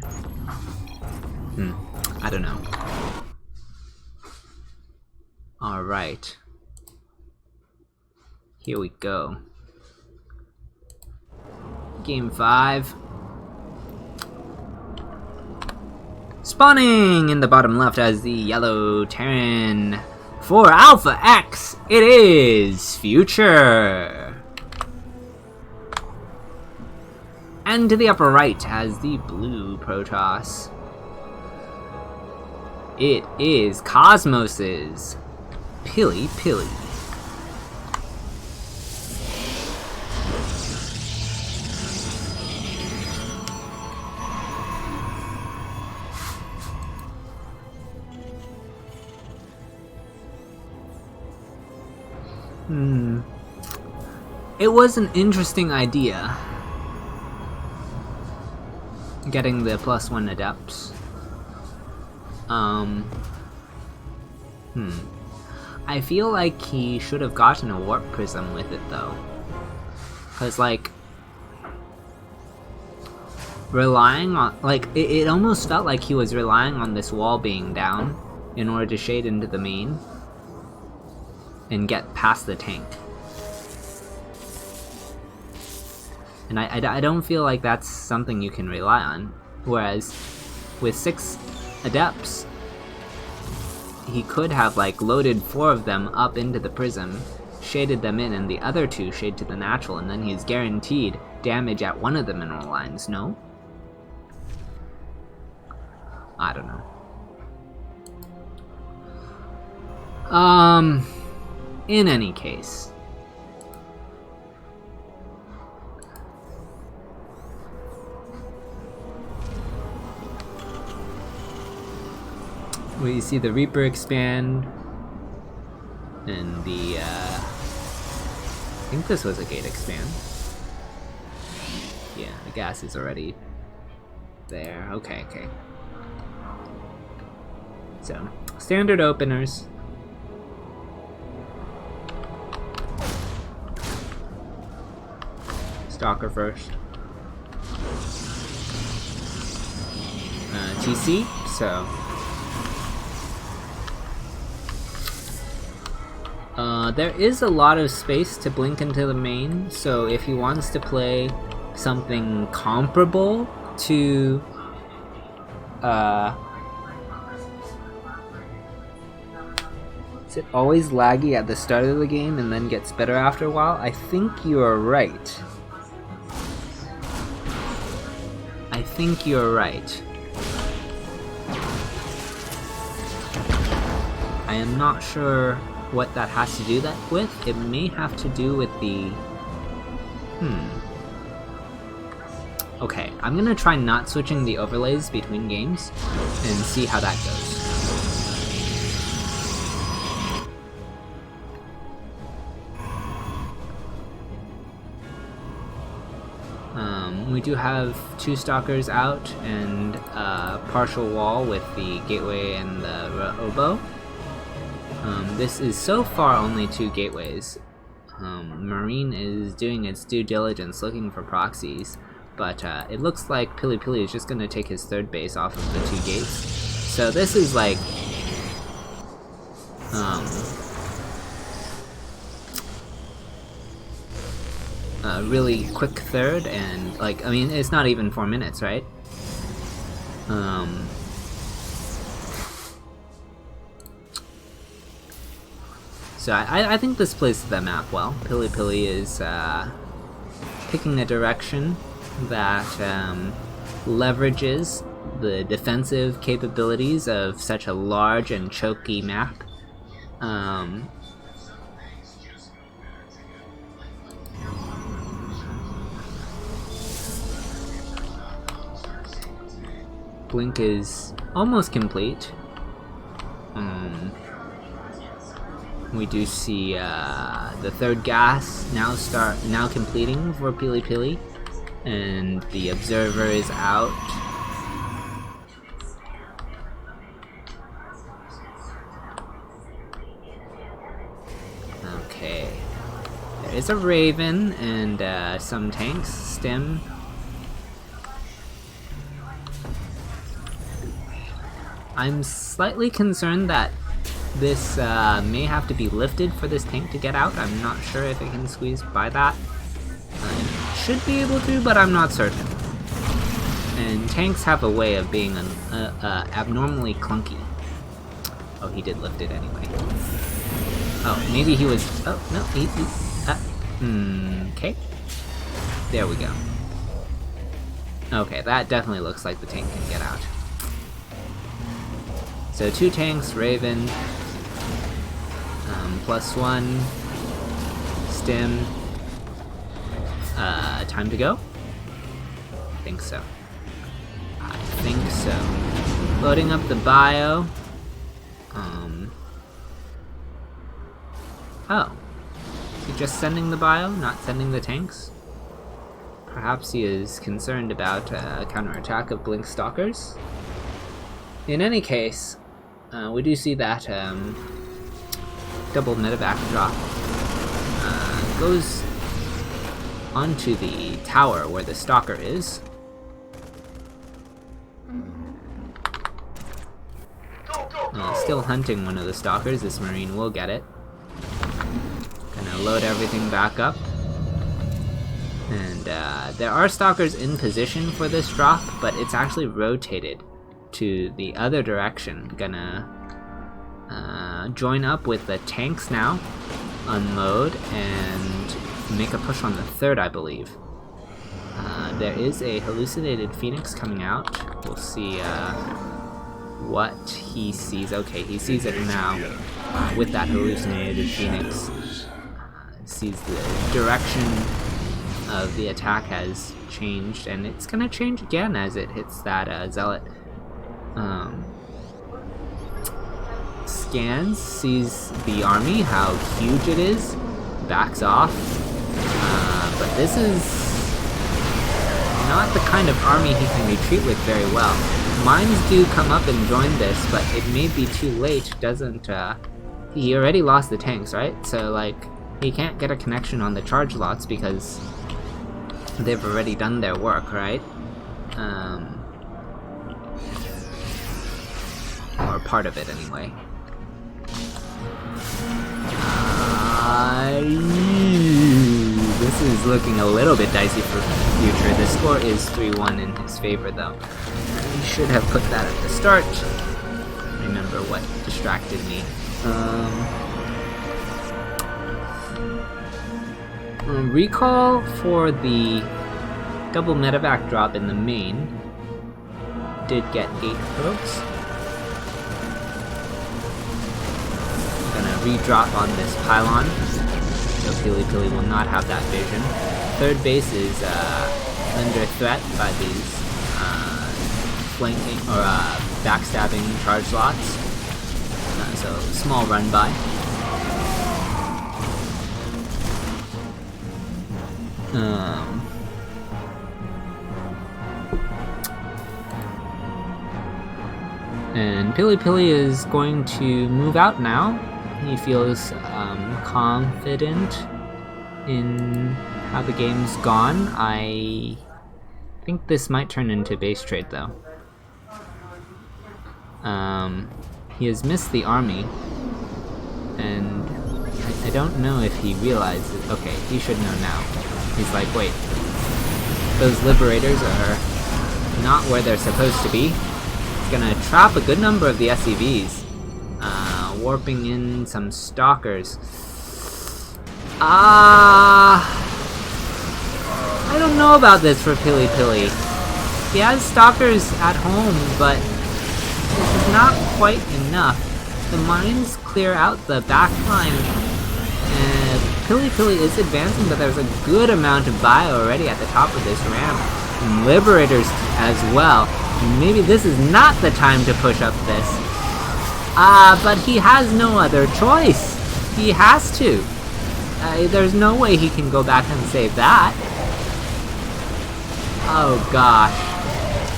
I don't know. Alright. Here we go. Game 5. Spawning in the bottom left as the yellow Terran. For Alpha X, it is Future. And to the upper right has the blue Protoss. It is Cosmos's Pili Pili. It was an interesting idea, getting the +1 adepts. I feel like he should have gotten a warp prism with it though, cause like relying on, like, it almost felt like he was relying on this wall being down in order to shade into the main and get past the tank. And I don't feel like that's something you can rely on. Whereas with 6 adepts, he could have like loaded 4 of them up into the prism, shaded them in, and the other 2 shade to the natural, and then he's guaranteed damage at one of the mineral lines, no? I don't know. In any case, we see the Reaper expand, and the, I think this was a gate expand. Yeah, the gas is already there. Okay. So, standard openers. Stalker first. TC, so there is a lot of space to blink into the main, so if he wants to play something comparable to is it always laggy at the start of the game and then gets better after a while? I think you are right. I am not sure what that has to do that with. It may have to do with the... Okay, I'm gonna try not switching the overlays between games and see how that goes. We do have 2 stalkers out and a partial wall with the gateway and the oboe. This is so far only 2 gateways. Marine is doing its due diligence looking for proxies, but it looks like Pili Pili is just going to take his third base off of the 2 gates. So this is like a really quick third, and like, I mean, it's not even 4 minutes, right? So I think this plays the map well. Pili Pili is picking a direction that leverages the defensive capabilities of such a large and choky map. Blink is almost complete. We do see the third gas now completing for Pili Pili, and the observer is out. Okay, there is a Raven and some tanks. Stim. I'm slightly concerned that this may have to be lifted for this tank to get out. I'm not sure if it can squeeze by that. It should be able to, but I'm not certain. And tanks have a way of being abnormally clunky. Oh, he did lift it anyway. Oh, maybe he was... Oh, no, okay. There we go. Okay, that definitely looks like the tank can get out. So 2 tanks, Raven, +1, Stim. Time to go? I think so. Loading up the bio. Oh. Is he just sending the bio, not sending the tanks? Perhaps he is concerned about a counterattack of Blink Stalkers? In any case, we do see that double medevac drop goes onto the tower where the stalker is. Still hunting one of the stalkers. This Marine will get it. Gonna load everything back up. And there are stalkers in position for this drop, but it's actually rotated to the other direction. Gonna join up with the tanks now, unload, and make a push on the third, I believe. There is a hallucinated Phoenix coming out. We'll see what he sees. Okay, he sees it now with that hallucinated Phoenix. Sees the direction of the attack has changed, and it's gonna change again as it hits that Zealot. Scans, sees the army, how huge it is, backs off, but this is not the kind of army he can retreat with very well. Mines do come up and join this, but it may be too late. Doesn't he already lost the tanks, right? So like, he can't get a connection on the charge lots because they've already done their work, right? Or part of it anyway. This is looking a little bit dicey for future. The score is 3-1 in his favor, though. He should have put that at the start. Remember what distracted me. Recall for the double medevac drop in the main did get 8 probes. Redrop on this pylon, so Pili Pili will not have that vision. Third base is under threat by these flanking or backstabbing charge lots, so small run by. And Pili Pili is going to move out now. He feels confident in how the game's gone. I think this might turn into base trade though. He has missed the army, and I don't know if he realizes. Okay, he should know now. He's like, wait, those liberators are not where they're supposed to be. He's gonna trap a good number of the SCVs, warping in some stalkers. I don't know about this for Pili Pili. He has stalkers at home, but it's not quite enough. The mines clear out the back line, and Pili Pili is advancing, but there's a good amount of bio already at the top of this ramp. And liberators as well. Maybe this is not the time to push up this. But he has no other choice. He has to. There's no way he can go back and save that. Oh gosh.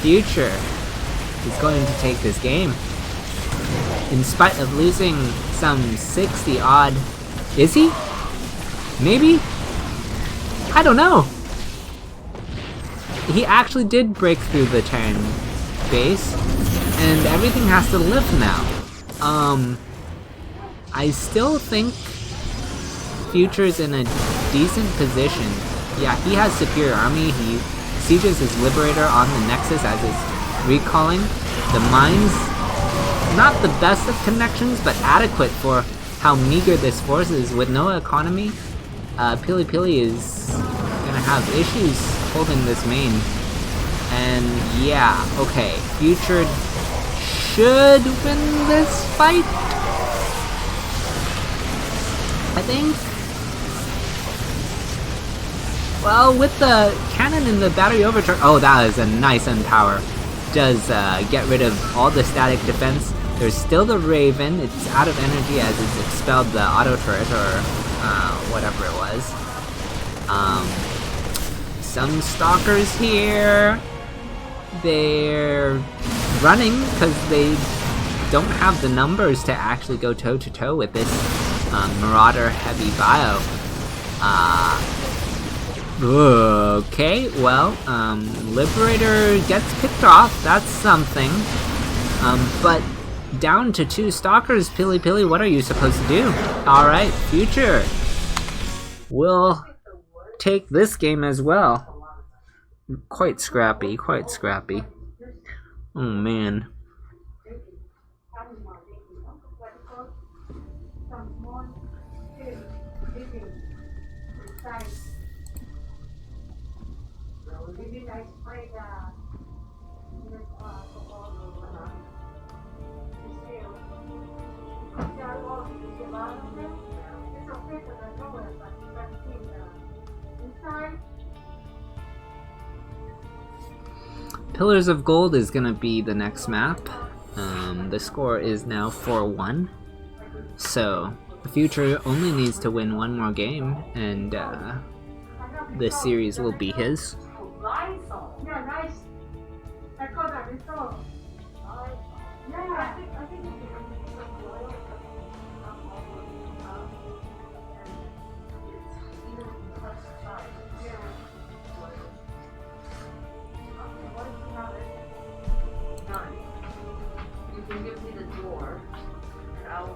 Future is going to take this game. In spite of losing some 60 odd. Is he? Maybe? I don't know. He actually did break through the Terran base, and everything has to live now. I still think Future's in a decent position. Yeah, he has superior army. He sieges his Liberator on the Nexus as is recalling. The mines, not the best of connections, but adequate for how meager this force is. With no economy, Pili Pili is gonna have issues holding this main. And yeah, okay, Future should win this fight, I think. Well, with the cannon and the battery overcharge, oh, that is a nice unpower. Does get rid of all the static defense. There's still the Raven. It's out of energy as it's expelled the auto turret or whatever it was. Some stalkers here. They're running because they don't have the numbers to actually go toe-to-toe with this Marauder heavy bio. Okay, well, Liberator gets picked off, that's something. But down to 2 stalkers, Pili Pili, what are you supposed to do? Alright, Future will take this game as well. Quite scrappy, quite scrappy. Oh man. Pillars of Gold is gonna be the next map. The score is now 4-1. So the Future only needs to win one more game, and this series will be his. You can give me the door, and I'll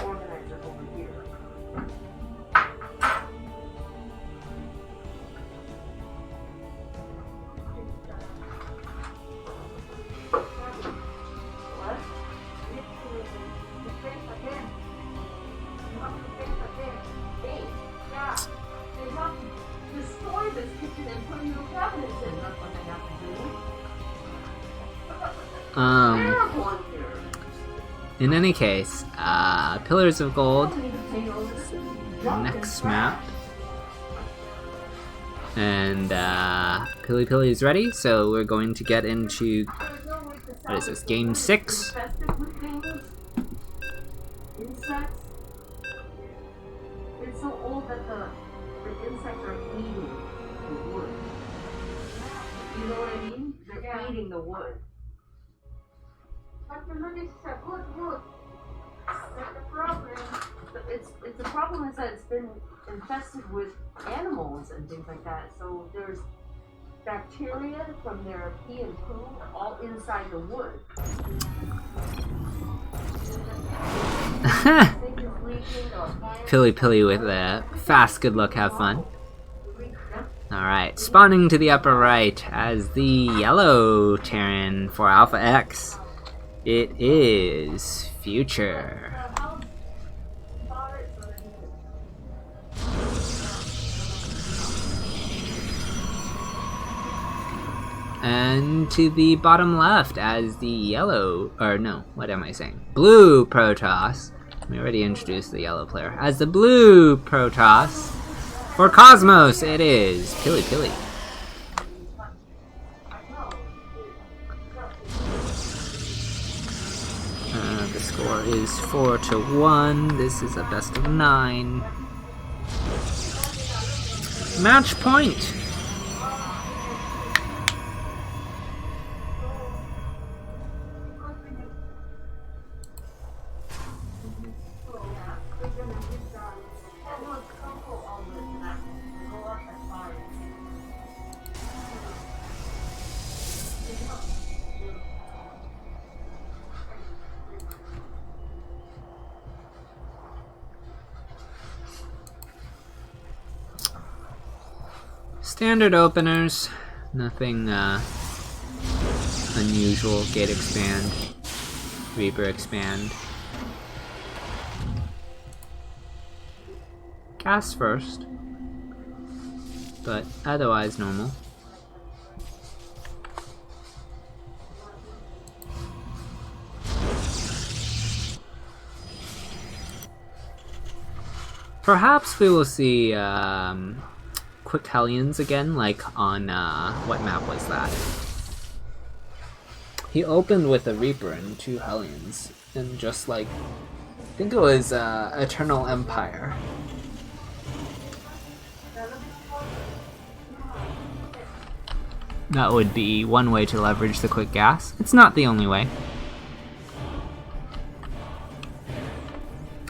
organize it over here. What? The face again. You have to face again. Hey, yeah. They have to destroy this kitchen and put new cabinets in. That's what they have to do. In any case, Pillars of Gold, next map. And Pili Pili is ready, so we're going to get into, what is this, game 6? Insects. It's so old that the insects are eating the wood. You know what I mean? They're eating the wood. But the wood is a good wood. That's the problem. It's the problem is that it's been infested with animals and things like that. So there's bacteria from their pee and poo all inside the wood. Thing is leaking or fire. Pilly with a fast good luck, have fun. Alright, spawning to the upper right as the yellow Terran for Alpha X. It is Future. And to the bottom left as the yellow, or no, what am I saying? Blue Protoss. We already introduced the yellow player. As the blue Protoss, for Cosmos, it is Pilly. The score is 4-1. This is a best of 9. Match point. Standard openers, nothing unusual. Gate expand, Reaper expand. Gas first, but otherwise normal. Perhaps we will see quick Hellions again, like on, what map was that? He opened with a Reaper and 2 Hellions, and just like, I think it was Eternal Empire. That would be one way to leverage the quick gas. It's not the only way.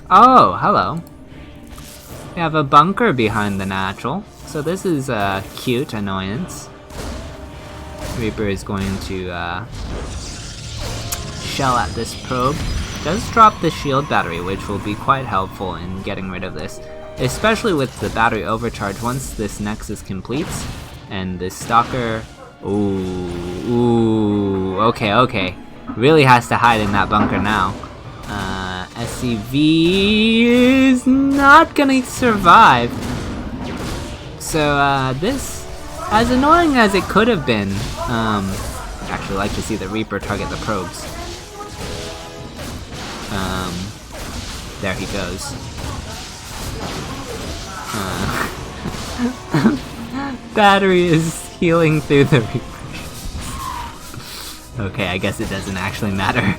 Oh, hello. We have a bunker behind the natural. So this is a cute annoyance. Reaper is going to shell at this probe. Does drop the shield battery, which will be quite helpful in getting rid of this. Especially with the battery overcharge once this Nexus completes. And this Stalker... Ooh, okay. Really has to hide in that bunker now. SCV is not gonna survive. So, this, as annoying as it could have been, I'd actually like to see the Reaper target the probes. There he goes. Battery is healing through the Reaper. Okay, I guess it doesn't actually matter.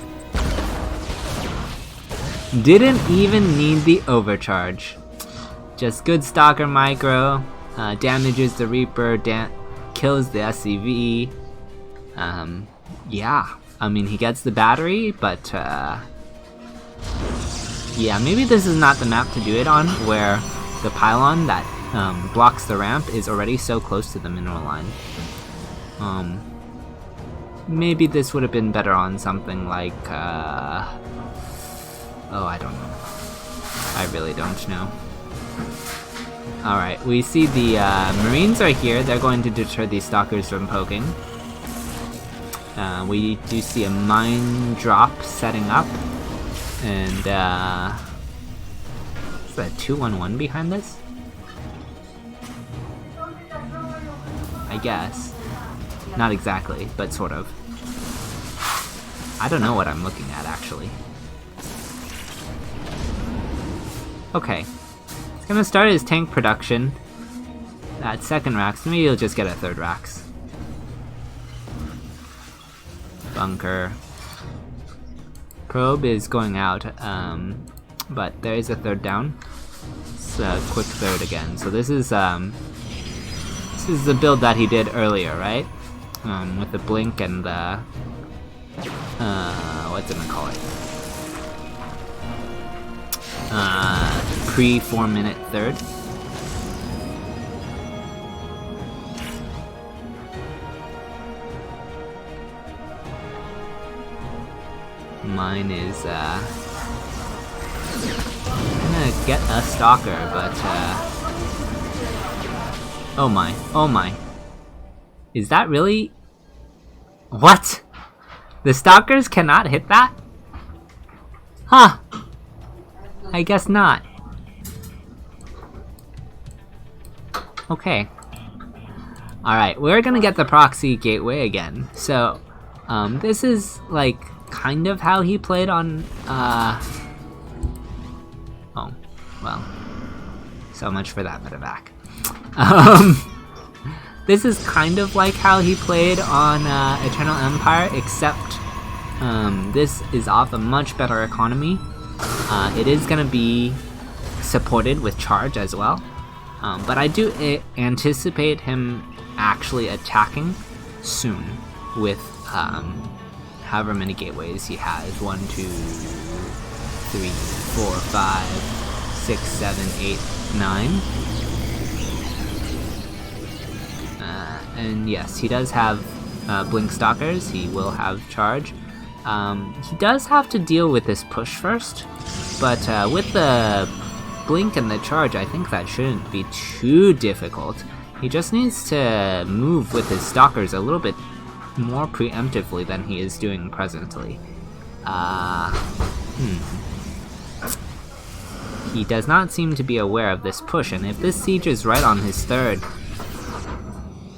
Didn't even need the overcharge. Just good Stalker micro. Damages the Reaper, kills the SCV. Yeah, I mean, he gets the battery, but yeah, maybe this is not the map to do it on, where the pylon that blocks the ramp is already so close to the mineral line. Maybe this would have been better on something like, oh, I don't know. I really don't know. Alright, we see the Marines are here. They're going to deter these Stalkers from poking. We do see a mine drop setting up. And, is that 211 behind this? I guess. Not exactly, but sort of. I don't know what I'm looking at, actually. Okay. It's gonna start his tank production at 2nd Rax. Maybe he'll just get a 3rd Rax. Bunker. Probe is going out, but there is a 3rd down. It's a quick 3rd again. So this is the build that he did earlier, right? With the blink and the what's it gonna call it? pre-4-minute third. Mine is I'm gonna get a stalker, but oh my, oh my. Is that really? What? The stalkers cannot hit that? Huh. I guess not. Okay. Alright, we're gonna get the proxy gateway again. So, this is like kind of how he played on oh, well. So much for that medevac. This is kind of like how he played on Eternal Empire, except this is off a much better economy. It is gonna be supported with charge as well, but I do anticipate him actually attacking soon with however many gateways he has. 1, 2, 3, 4, 5, 6, 7, 8, 9. And yes, he does have blink stalkers. He will have charge. He does have to deal with this push first, but with the blink and the charge, I think that shouldn't be too difficult. He just needs to move with his stalkers a little bit more preemptively than he is doing presently. He does not seem to be aware of this push, and if this siege is right on his third,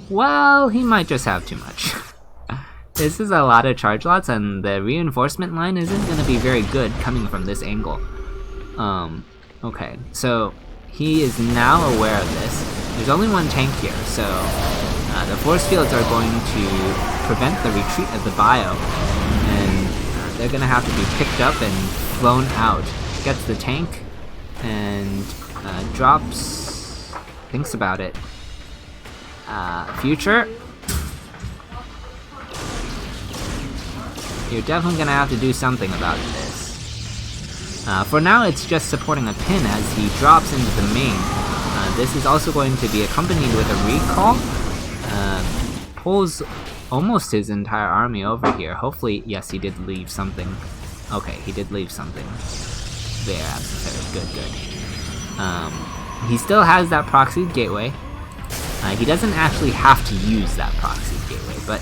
well, he might just have too much. This is a lot of charge lots, and the reinforcement line isn't going to be very good coming from this angle. Okay, so he is now aware of this. There's only one tank here, so the force fields are going to prevent the retreat of the bio, and they're going to have to be picked up and flown out. Gets the tank, and drops, thinks about it. Future, you're definitely gonna have to do something about this. For now, it's just supporting a pin as he drops into the main. This is also going to be accompanied with a recall. Pulls almost his entire army over here. Hopefully, yes, he did leave something. Okay, he did leave something there at the third. Good. He still has that proxy gateway. He doesn't actually have to use that proxy gateway, but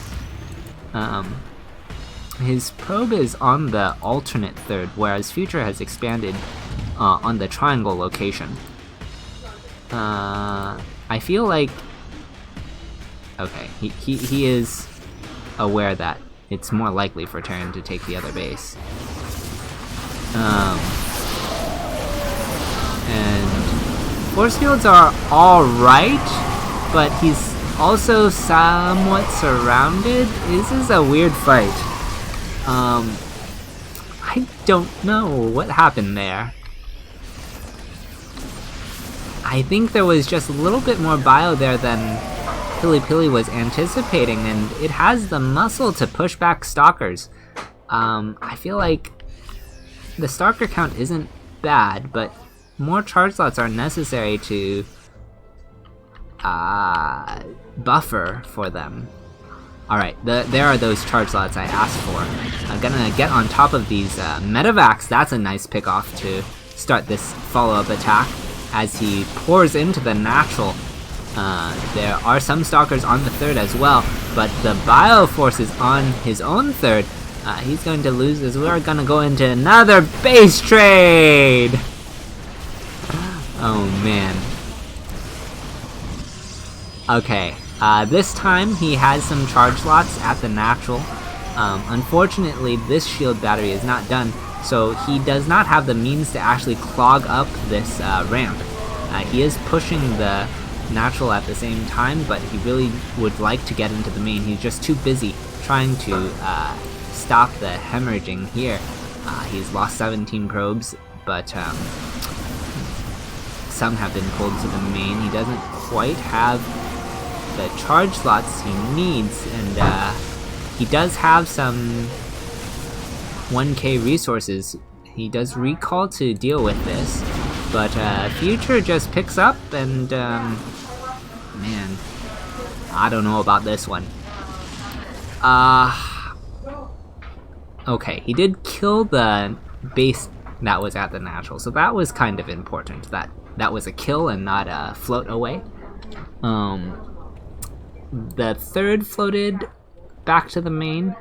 his probe is on the alternate third, whereas Future has expanded on the triangle location. I feel like... Okay, he is aware that it's more likely for Terran to take the other base. And force fields are alright, but he's also somewhat surrounded. This is a weird fight. I don't know what happened there. I think there was just a little bit more bio there than Pili was anticipating, and it has the muscle to push back stalkers. I feel like the stalker count isn't bad, but more charge slots are necessary to buffer for them. Alright, there are those charge slots I asked for. I'm gonna get on top of these medevacs. That's a nice pick-off to start this follow-up attack as he pours into the natural. There are some stalkers on the third as well, but the bio force is on his own third. He's going to lose as we're gonna go into another base trade! Oh man. Okay, this time he has some charge slots at the natural. Unfortunately, this shield battery is not done, so he does not have the means to actually clog up this ramp. He is pushing the natural at the same time, but he really would like to get into the main. He's just too busy trying to stop the hemorrhaging here. He's lost 17 probes, but some have been pulled to the main. He doesn't quite have the charge slots he needs, and he does have some 1k resources. He does recall to deal with this. But Future just picks up and, man, I don't know about this one. Okay, he did kill the base that was at the natural, so that was kind of important. That was a kill and not a float away. The third floated back to the main.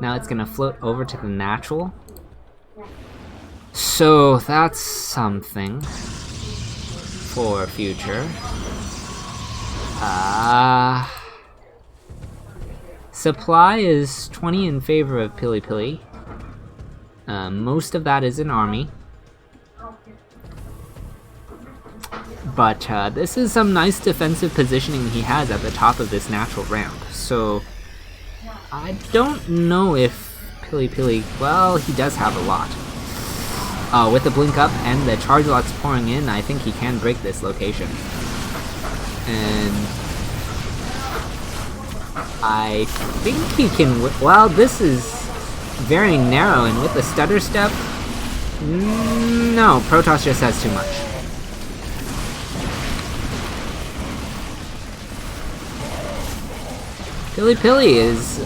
Now it's gonna float over to the natural. So that's something for Future. Supply is 20 in favor of Pili. Most of that is in army. But this is some nice defensive positioning he has at the top of this natural ramp. So I don't know if Pili, well, he does have a lot. With the blink up and the charge lots pouring in, I think he can break this location. And I think he can, well, this is very narrow, and with the stutter step, no, Protoss just has too much. Pili is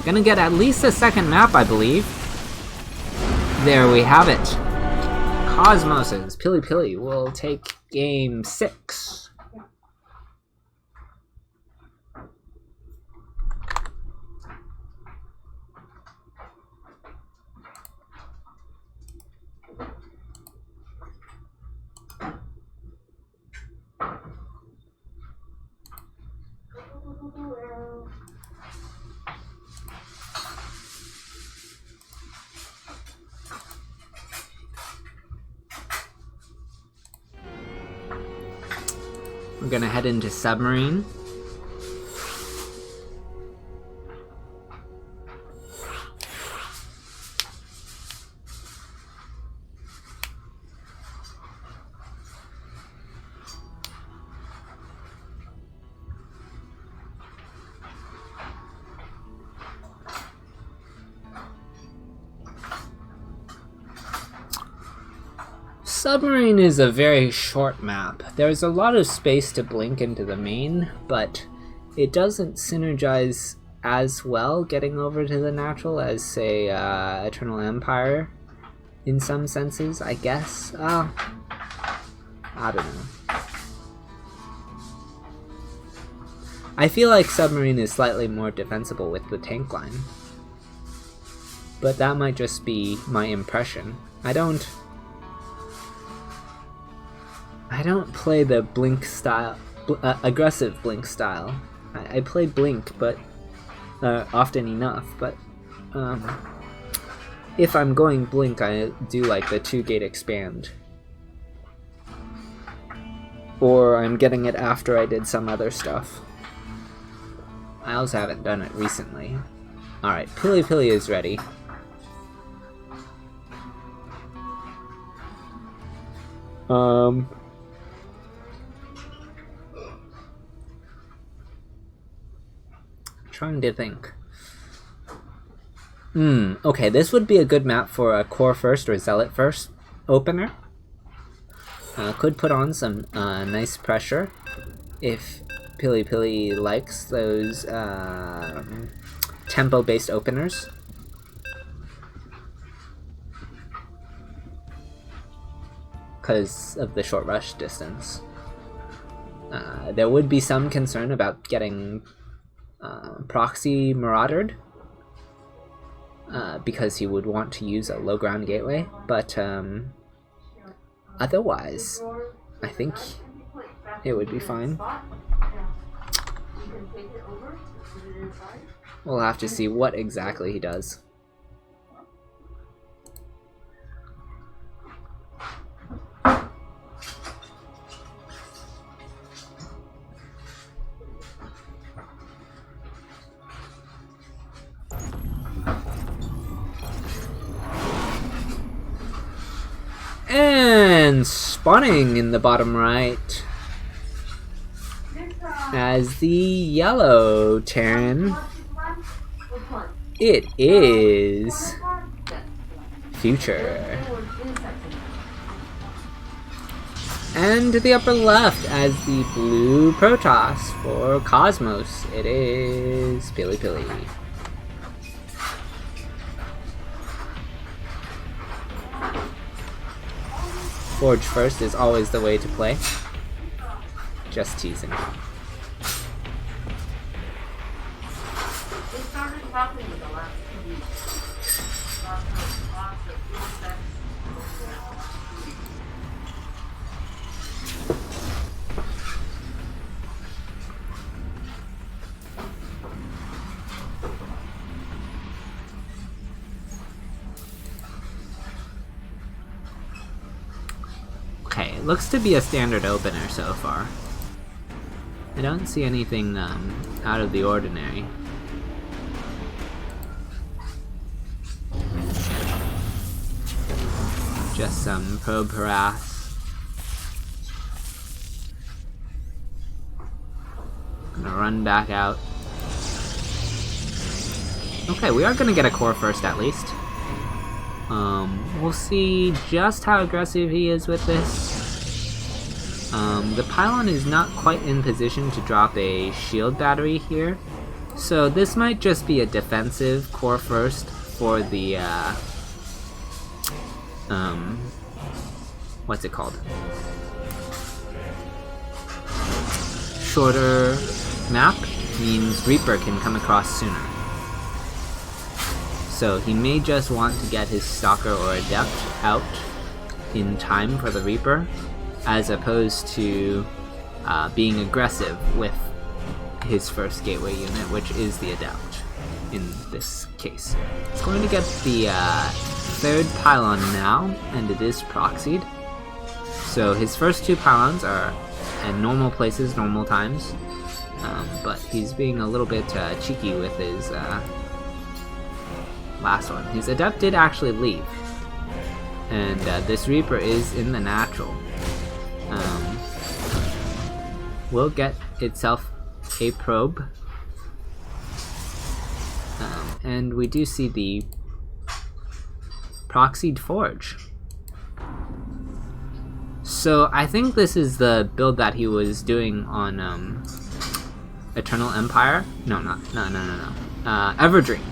gonna get at least a second map, I believe. There we have it. Cosmoses, Pili will take game 6. We're gonna head into Submarine. Submarine is a very short map. There's a lot of space to blink into the main, but it doesn't synergize as well getting over to the natural as, say, Eternal Empire in some senses, I guess. I don't know. I feel like Submarine is slightly more defensible with the tank line, but that might just be my impression. I don't play the blink style, aggressive blink style. I play blink, but often enough. But if I'm going blink, I do like the 2-gate expand, or I'm getting it after I did some other stuff. I also haven't done it recently. All right, Pili is ready. Trying to think. Okay, this would be a good map for a Core First or Zealot First opener. Could put on some nice pressure if Pili likes those tempo-based openers. Because of the short rush distance. There would be some concern about getting proxy maraudered, because he would want to use a low ground gateway, but otherwise I think it would be fine. We'll have to see what exactly he does. And spawning in the bottom right as the yellow Terran, it is Future. And to the upper left as the blue Protoss for Cosmos, it is Pili Pili. Forge first is always the way to play. Just teasing. It started happening in the last 2 weeks. Lots of insects. Okay, it looks to be a standard opener so far. I don't see anything out of the ordinary. Just some probe harass. Gonna run back out. Okay, we are gonna get a core first at least. We'll see just how aggressive he is with this. The pylon is not quite in position to drop a shield battery here, so this might just be a defensive core first for the, what's it called? Shorter map means Reaper can come across sooner. So he may just want to get his Stalker or Adept out in time for the Reaper, as opposed to being aggressive with his first gateway unit, which is the Adept in this case. It's going to get the third pylon now, and it is proxied. So his first two pylons are in normal places, normal times, but he's being a little bit cheeky with his last one. His Adept did actually leave, and this Reaper is in the natural. Will get itself a probe, and we do see the proxied Forge. So I think this is the build that he was doing on Eternal Empire. No, Everdream.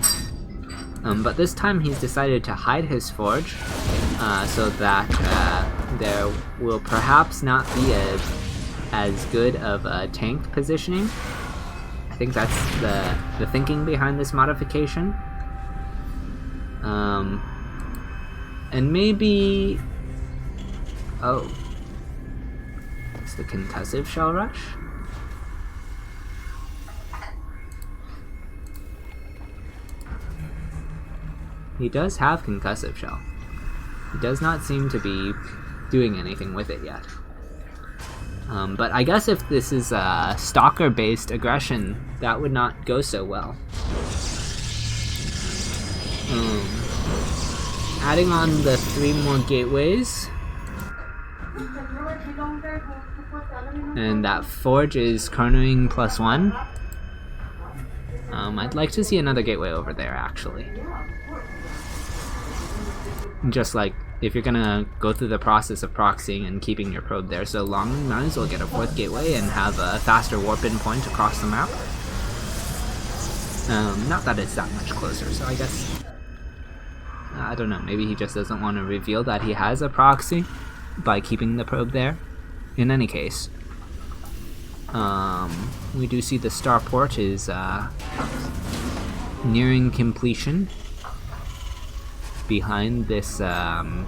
But this time he's decided to hide his Forge, so that there will perhaps not be as good of a tank positioning. I think that's the thinking behind this modification. And maybe... oh. It's the concussive shell rush? He does have concussive shell. He does not seem to be doing anything with it yet. But I guess if this is a Stalker-based aggression, that would not go so well. Adding on the 3 more gateways. And that Forge is cornering +1. I'd like to see another gateway over there, actually. Just like, if you're gonna go through the process of proxying and keeping your probe there so long, you might as well get a 4th gateway and have a faster warp-in point across the map. Not that it's that much closer, so I guess... I don't know, maybe he just doesn't want to reveal that he has a proxy by keeping the probe there. In any case, we do see the starport is nearing completion behind this. Oh,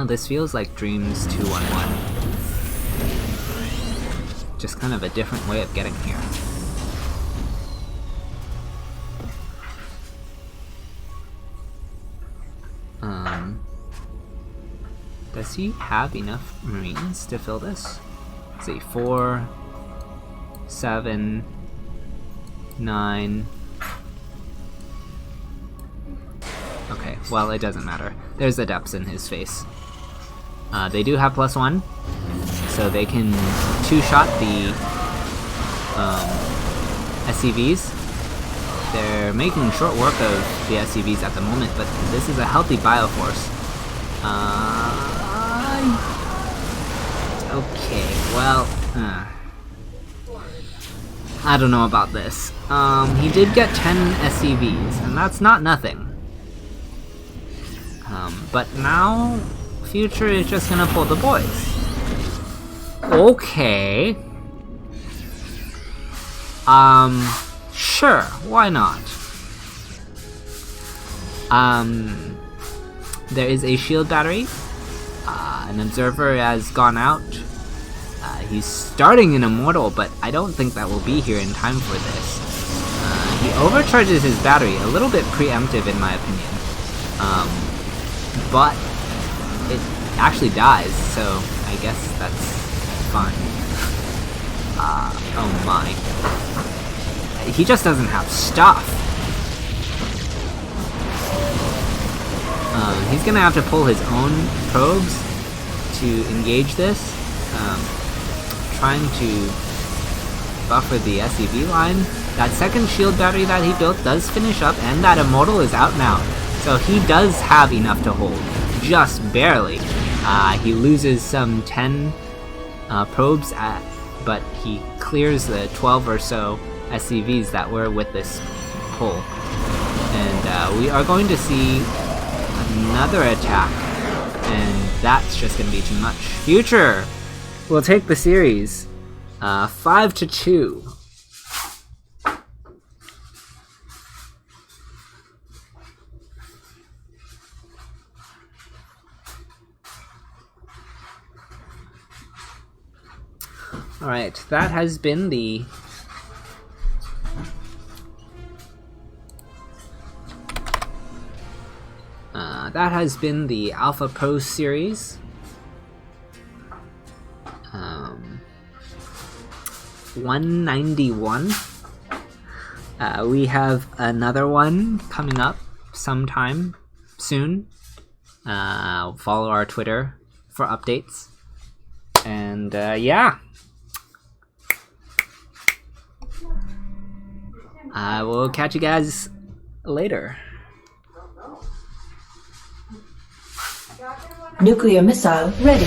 this feels like Dreams 211. Just kind of a different way of getting here. Does he have enough Marines to fill this? Let's see, 4, 7, 9. Okay, well, it doesn't matter. There's Adepts in his face. They do have +1, so they can 2-shot the SCVs. They're making short work of the SCVs at the moment, but this is a healthy Bioforce. Okay, well, I don't know about this. He did get 10 SCVs, and that's not nothing. But now, Future is just gonna pull the boys. Okay. Sure, why not? There is a shield battery. An observer has gone out. He's starting an immortal, but I don't think that will be here in time for this. He overcharges his battery, a little bit preemptive in my opinion. But it actually dies, so I guess that's fine. Oh my. He just doesn't have stuff. He's gonna have to pull his own probes to engage this. Trying to buffer the SCV line. That second shield battery that he built does finish up, and that immortal is out now. So he does have enough to hold, just barely. He loses some 10 probes, but he clears the 12 or so SCVs that were with this pull. And we are going to see another attack, and that's just going to be too much. Future will take the series, 5-2. Alright, that has been the Alpha Pro series. 191. We have another one coming up sometime soon. Follow our Twitter for updates. And yeah. I will catch you guys later. Nuclear missile ready.